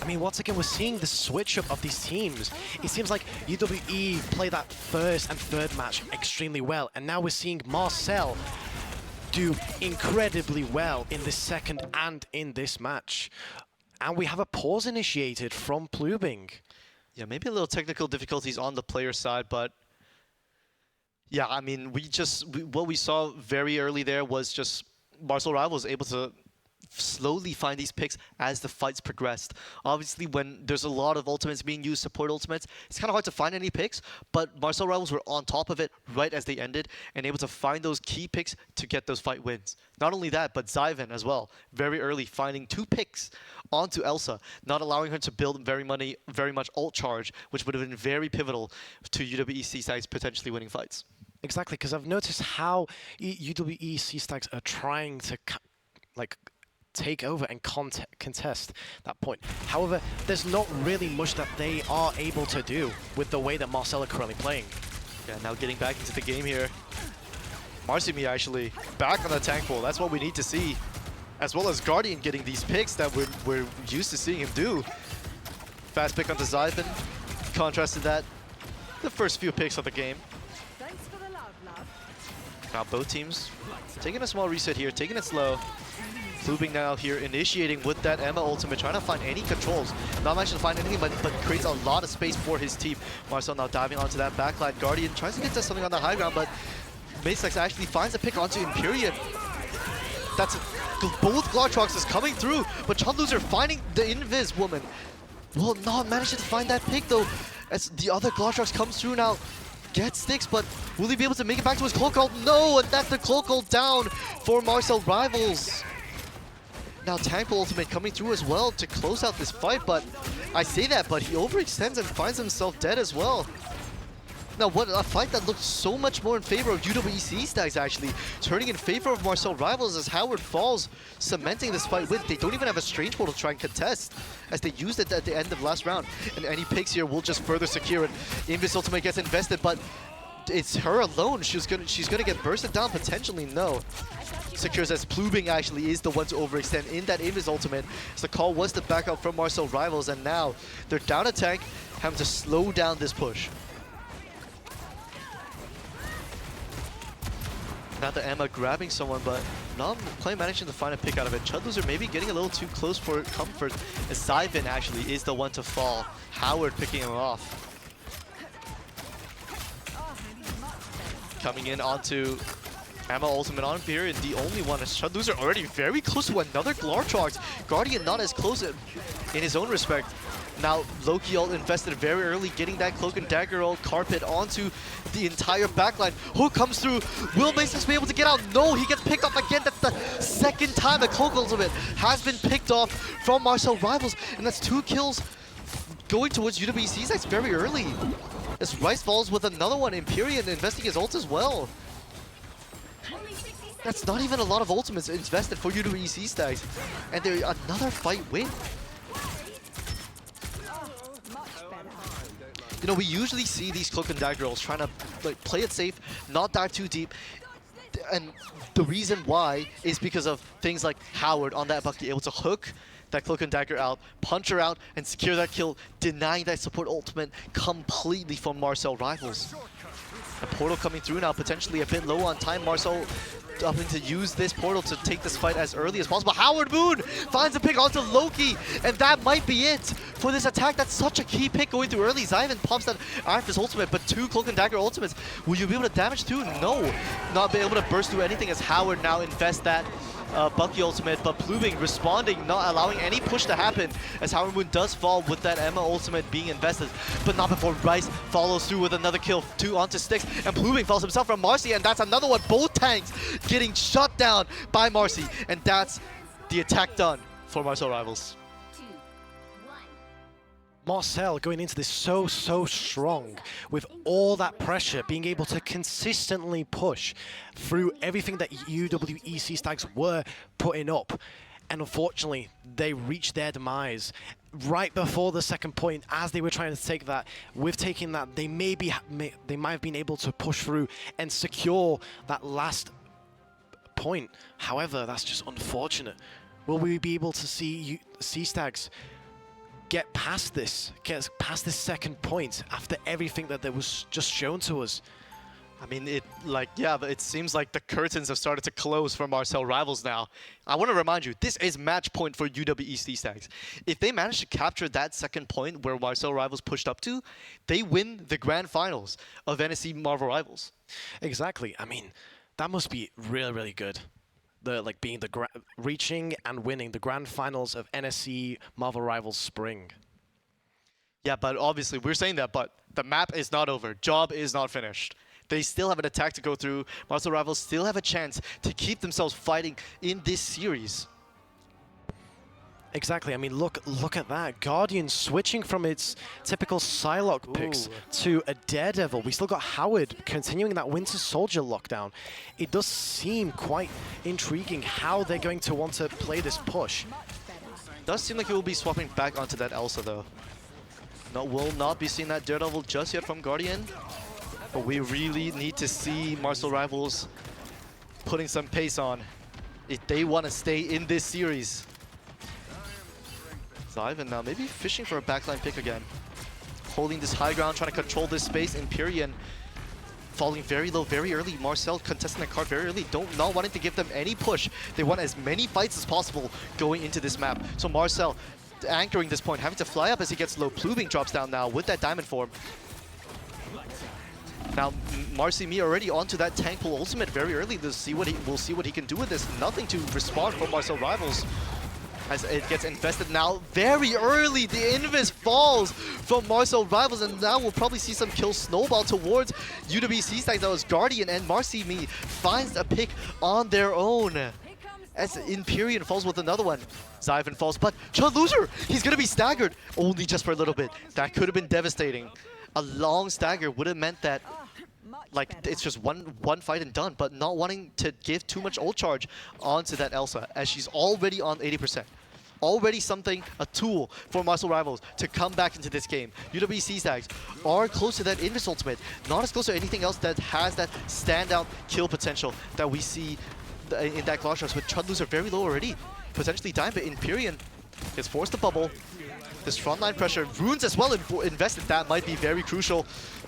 I mean, once again, we're seeing the switch up of these teams. It seems like UWE play that first and third match extremely well, and now we're seeing Marcel do incredibly well in this second and in this match. And we have a pause initiated from Plubing. Yeah, maybe a little technical difficulties on the player side, but yeah, I mean, what we saw very early there was just Marcel Rivals able to slowly find these picks as the fights progressed. Obviously, when there's a lot of ultimates being used, support ultimates, it's kind of hard to find any picks, but Marcel Rivals were on top of it right as they ended and able to find those key picks to get those fight wins. Not only that, but Zyvan as well, very early finding 2 picks onto Elsa, not allowing her to build very much ult charge, which would have been very pivotal to UWEC Stags potentially winning fights. Exactly, because I've noticed how UWE Stags are trying to take over and contest that point. However, there's not really much that they are able to do with the way that Marcel are currently playing. Yeah, now getting back into the game here. Marcimi actually back on the tank pool. That's what we need to see. As well as Guardian getting these picks that we're used to seeing him do. Fast pick onto Zyvan. Contrasted that, the first few picks of the game. Now both teams taking a small reset here, taking it slow. Plubing now here, initiating with that Emma ultimate, trying to find any controls. Not managing to find anything, but creates a lot of space for his team. Marcel now diving onto that backline. Guardian tries to get to something on the high ground, but Macex actually finds a pick onto Empyrean. That's both Glortrox is coming through, but Chunloser finding the Invis woman. Will not manage to find that pick though, as the other Glortrox comes through now. Gets sticks, but will he be able to make it back to his Cloak Ult? No, and that's the Cloak Ult down for Marcel Rivals. Now Tank ultimate coming through as well to close out this fight, but I say that, but he overextends and finds himself dead as well. Now what a fight that looked so much more in favor of UWEC Stags actually, turning in favor of Marcel Rivals as Howard falls, cementing this fight with. They don't even have a Strange Portal to try and contest, as they used it at the end of last round. And any picks here will just further secure it. Invis ultimate gets invested, but it's her alone. She's gonna get bursted down potentially. No. Secures as Plubing actually is the one to overextend in that Invis ultimate. So the call was to back up from Marcel Rivals, and now they're down a tank, having to slow down this push. Now the Emma grabbing someone, but not quite managing to find a pick out of it. Chudloser maybe getting a little too close for comfort, as Zyvan actually is the one to fall. Howard picking him off. Coming in onto Emma ultimate on Empyrean, the only one, as Chudloser already very close to another Glortrox. Guardian not as close in his own respect. Now Loki ult invested very early, getting that Cloak and Dagger ult carpet onto the entire backline. Who comes through? Will Masons be able to get out? No, he gets picked off again. That's the second time the Cloak ultimate has been picked off from Marcel Rivals, and that's 2 kills going towards UWEC. That's very early. As Rice falls with another one, Empyrean investing his ult as well. That's not even a lot of ultimates invested for UWEC Stags, and they're another fight win. You know, we usually see these Cloak and Dagger ults trying to play it safe, not dive too deep. And the reason why is because of things like Howard on that Bucky able to hook that Cloak and Dagger out, punch her out, and secure that kill, denying that support ultimate completely from Marcel Rivals. A portal coming through now, potentially a bit low on time. Marcel hoping to use this portal to take this fight as early as possible. Howard Moon finds a pick onto Loki, and that might be it for this attack. That's such a key pick going through early. Zyvan pops that Arthur's ultimate, but 2 Cloak and Dagger ultimates. Will you be able to damage 2? No. Not be able to burst through anything as Howard now invests that Bucky ultimate, but Plubing responding, not allowing any push to happen, as Howard Moon does fall with that Emma ultimate being invested, but not before Rice follows through with another kill, 2 onto Styx, and Plubing falls himself from Marcy, and that's another one. Both tanks getting shut down by Marcy, and that's the attack done for Marcel Rivals. Marcel going into this so strong with all that pressure, being able to consistently push through everything that UWEC Stags were putting up. And unfortunately, they reached their demise right before the second point. As they were trying to take that, with taking that, they might have been able to push through and secure that last point. However, that's just unfortunate. Will we be able to see Sea Stags get past this second point after everything that was just shown to us? I mean, but it seems like the curtains have started to close for Marcel Rivals now. I want to remind you, this is match point for UWEC Stags. If they manage to capture that second point where Marcel Rivals pushed up to, they win the grand finals of NSC Marvel Rivals. Exactly. I mean, that must be really good. Being reaching and winning the grand finals of NSC Marvel Rivals Spring. Yeah, but obviously we're saying that, but the map is not over. Job is not finished. They still have an attack to go through. Marcel Rivals still have a chance to keep themselves fighting in this series. Exactly. I mean, look at that. Guardian switching from its typical Psylocke picks to a Daredevil. We still got Howard continuing that Winter Soldier lockdown. It does seem quite intriguing how they're going to want to play this push. Does seem like he will be swapping back onto that Elsa though. No, will not be seeing that Daredevil just yet from Guardian. But we really need to see Marcel Rivals putting some pace on if they want to stay in this series. Ivan now maybe fishing for a backline pick again. Holding this high ground, trying to control this space. Empyrean falling very low very early. Marcel contesting the card very early. Not wanting to give them any push. They want as many fights as possible going into this map. So Marcel anchoring this point, having to fly up as he gets low. Plubing drops down now with that diamond form. Now Marcy Me already onto that tank pull ultimate very early. We'll see what he can do with this. Nothing to respond from Marcel Rivals. As it gets invested now, very early, the invis falls from Marcel Rivals, and now we'll probably see some kills snowball towards UWC Stags. That was Guardian, and Marcy Me finds a pick on their own. As Empyrean falls with another one. Zyvan falls, but Chud Loser, he's gonna be staggered, only just for a little bit. That could have been devastating. A long stagger would have meant that it's just one fight and done, but not wanting to give too much ult charge onto that Elsa, as she's already on 80%. Already a tool for Marcel Rivals to come back into this game. UWC Stags are close to that Invis ultimate, not as close to anything else that has that standout kill potential that we see in that Glossrush, with Chud Loser very low already. Potentially dying, but Empyrean is forced to bubble. This frontline pressure, Runes as well invested. That might be very crucial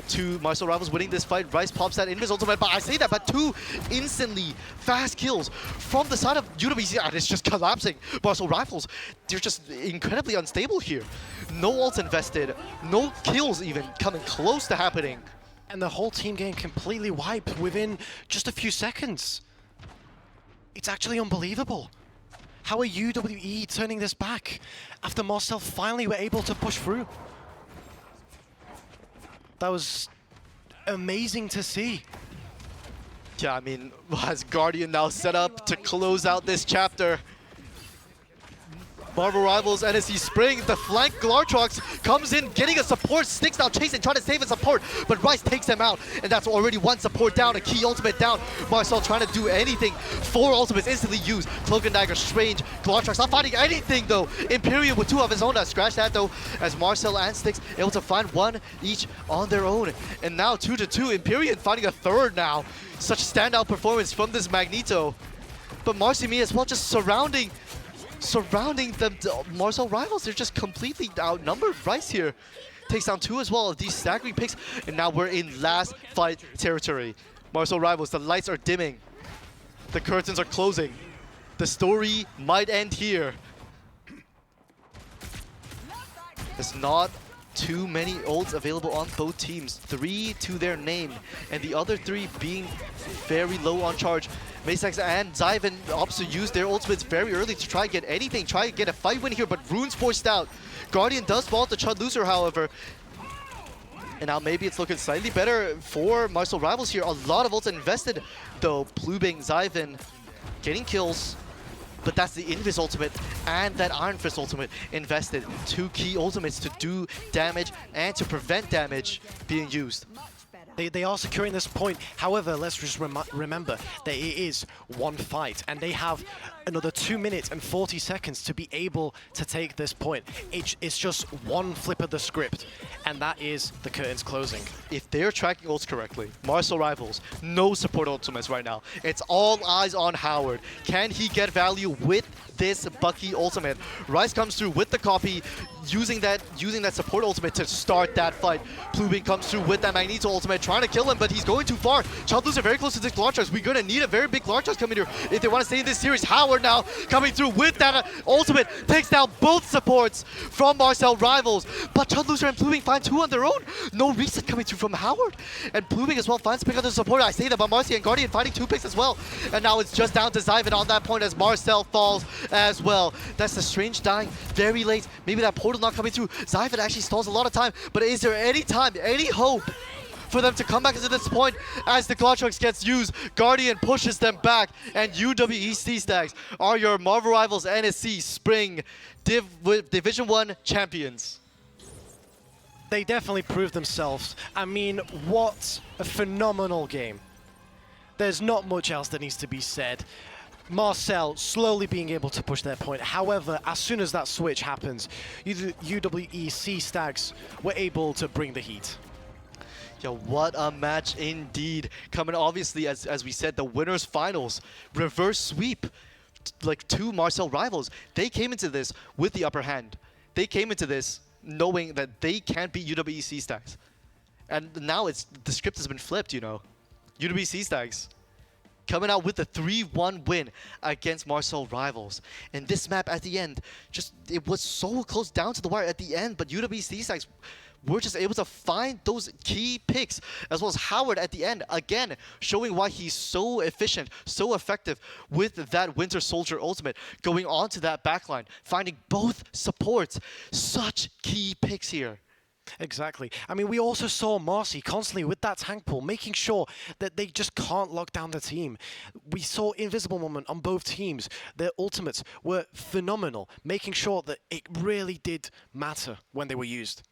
to Marcel Rivals winning this fight. Rice pops that Invis ultimate, but I say that, but two instantly fast kills from the side of UWC, and it's just collapsing. Marcel Rivals, they're just incredibly unstable here. No ults invested, no kills even coming close to happening. And the whole team getting completely wiped within just a few seconds. It's actually unbelievable. How are UWE turning this back after Marcel finally were able to push through? That was amazing to see. Yeah, I mean, as Guardian now set up to close out this chapter. Marvel Rivals NSC Spring, the flank Glartrox comes in, getting a support. Sticks now chasing, trying to save a support, but Rice takes him out, and that's already one support down, a key ultimate down. Marcel trying to do anything. 4 ultimates instantly used. Cloak and Dagger, Strange, Glartrox not finding anything though. Imperial with 2 of his own, scratch that though, as Marcel and Sticks able to find 1 each on their own. And now 2-2, Imperial finding a 3rd now. Such standout performance from this Magneto. But Marcy Me as well, just surrounding the Marcel Rivals. They're just completely outnumbered. Rice here takes down 2 as well of these staggering picks, and now we're in last fight territory. Marcel Rivals, the lights are dimming, the curtains are closing. The story might end here. There's not too many ults available on both teams. 3 to their name, and the other 3 being very low on charge. Maysax and Zyvan opts to use their ultimates very early to try and get anything, try and get a fight win here, but Rune's forced out. Guardian does fall to Chud Loser, however. And now maybe it's looking slightly better for Marcel Rivals here. A lot of ults invested, though. Plubing, Zyvan getting kills. but that's the Invis ultimate and that Iron Fist ultimate invested. Two key ultimates to do damage and to prevent damage being used. They are securing this point. However, let's just remember that it is one fight, and they have another 2 minutes and 40 seconds to be able to take this point. It's just one flip of the script, and that is the curtains closing. If they're tracking ults correctly, Marcel Rivals, no support ultimates right now. It's all eyes on Howard. Can he get value with this Bucky ultimate? Rice comes through with the copy, using that support ultimate to start that fight. Plubin comes through with that Magneto ultimate, trying to kill him, but he's going too far. Childless are very close to this Larcharge. We're gonna need a very big Larcharge coming here if they want to stay in this series. Howard now coming through with that ultimate, takes down both supports from Marcel Rivals, but Childless and Plubin find two on their own. No reset coming through from Howard, and Plubin as well finds pick up the support. I say that, but Marcy and Guardian finding two picks as well, and now it's just down to Zyvan on that point as Marcel falls as well. That's the strange dying very late. Maybe that portal not coming through. Zyvan actually stalls a lot of time, but is there any time, any hope for them to come back into this point as the Glotrucks gets used? Guardian pushes them back, and UWEC Stags are your Marvel Rivals NSC Spring Division 1 champions. They definitely proved themselves. I mean, what a phenomenal game. There's not much else that needs to be said. Marcel slowly being able to push their point. However, as soon as that switch happens, UWEC Stags were able to bring the heat. Yo, what a match indeed. Coming obviously, as we said, the winners finals. Reverse sweep, like two Marcel Rivals. They came into this with the upper hand. They came into this knowing that they can't beat UWEC Stags. And now the script has been flipped, you know. UWEC Stags coming out with a 3-1 win against Marcel Rivals. And this map at the end, it was so close down to the wire at the end, but UWC Stags were just able to find those key picks, as well as Howard at the end, again, showing why he's so efficient, so effective with that Winter Soldier ultimate, going on to that backline, finding both supports. Such key picks here. Exactly. I mean, we also saw Marcy constantly with that tank pull, making sure that they just can't lock down the team. We saw Invisible Moment on both teams. Their ultimates were phenomenal, making sure that it really did matter when they were used.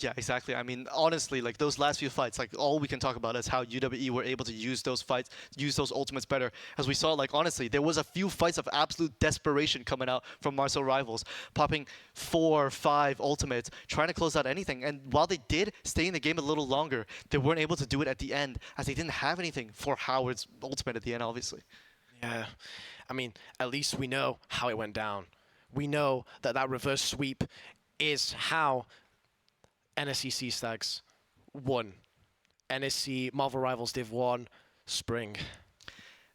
Yeah, exactly. I mean, honestly, like those last few fights, like all we can talk about is how UWE were able to use those fights, use those ultimates better. As we saw, like honestly, there was a few fights of absolute desperation coming out from Marcel Rivals, popping 4, 5 ultimates, trying to close out anything. And while they did stay in the game a little longer, they weren't able to do it at the end, as they didn't have anything for Howard's ultimate at the end, obviously. Yeah. I mean, at least we know how it went down. We know that that reverse sweep is how NSCC Stags won. NSC Marvel Rivals Div 1 Spring.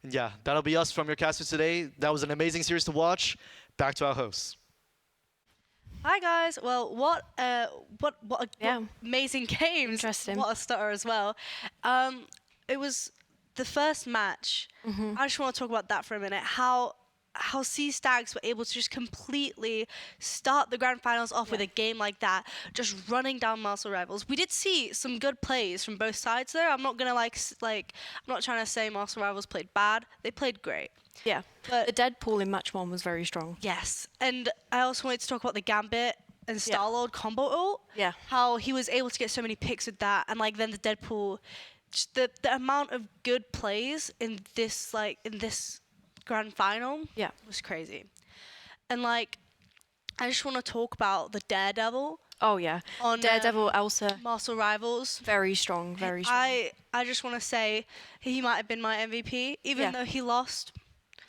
And yeah, that'll be us from your casters today. That was an amazing series to watch. Back to our hosts. Hi guys. Well, what amazing games. Interesting. What a stutter as well. It was the first match. I just want to talk about that for a minute. How Sea Stags were able to just completely start the grand finals off with a game like that, just running down Marcel Rivals. We did see some good plays from both sides there. I'm not gonna I'm not trying to say Marcel Rivals played bad. They played great. Yeah, But the Deadpool in match 1 was very strong. yes, and I also wanted to talk about the Gambit and Star-Lord combo ult. Yeah. How he was able to get so many picks with that, and like then the Deadpool, just the amount of good plays in this grand final was crazy. And like I just want to talk about the Daredevil Oh yeah, on Daredevil, Elsa, Marcel Rivals. very strong, very strong. I just want to say he might have been my MVP, even though he lost,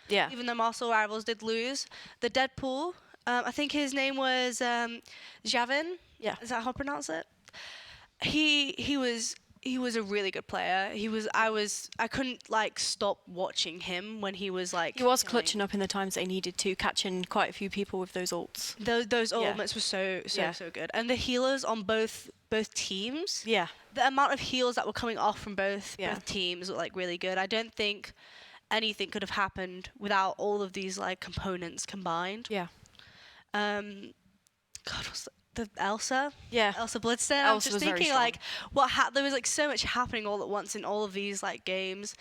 Yeah, even though Marcel Rivals did lose. The Deadpool, I think his name was Javin. Yeah. Is that how I pronounce it? He was a really good player. I couldn't like stop watching him when he was like. he was killing. clutching up in the times they needed to, catching quite a few people with those ults. Those ultimates were so good, and the healers on both teams. Yeah, The amount of heals that were coming off from both Yeah. teams were like really good. I don't think anything could have happened without all of these like components combined. yeah, God, what's the Elsa? yeah. Elsa Blitzstone. I'm Elsa just was very thinking strong. like there was like so much happening all at once in all of these like games,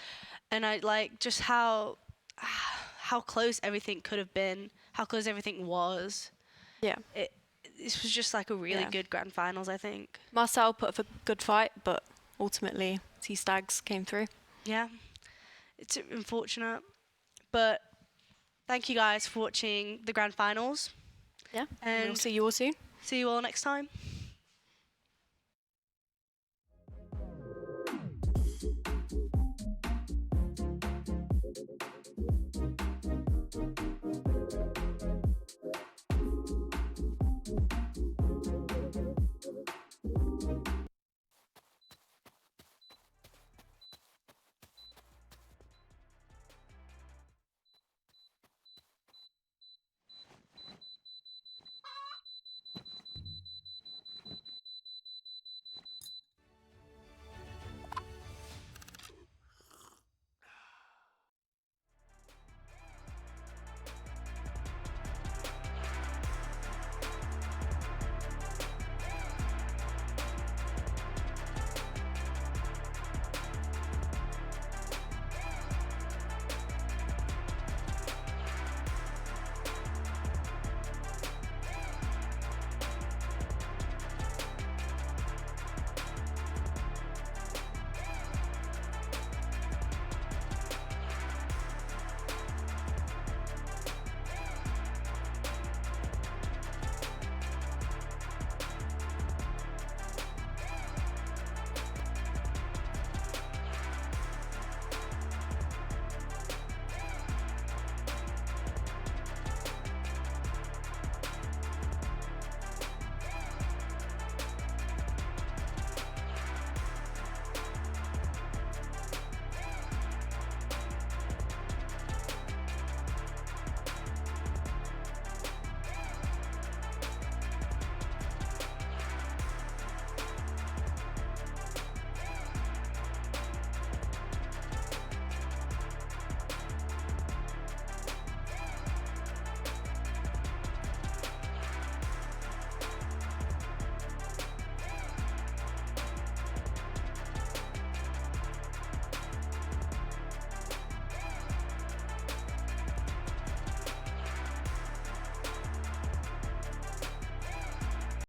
and I like just how how close everything could have been, how close everything was. Yeah. This was just like a really Yeah. good grand finals, I think. Marcel put up a good fight, but ultimately, Sea Stags came through. Yeah, it's unfortunate, but thank you guys for watching the grand finals, Yeah. and We'll see you all soon. see you all next time.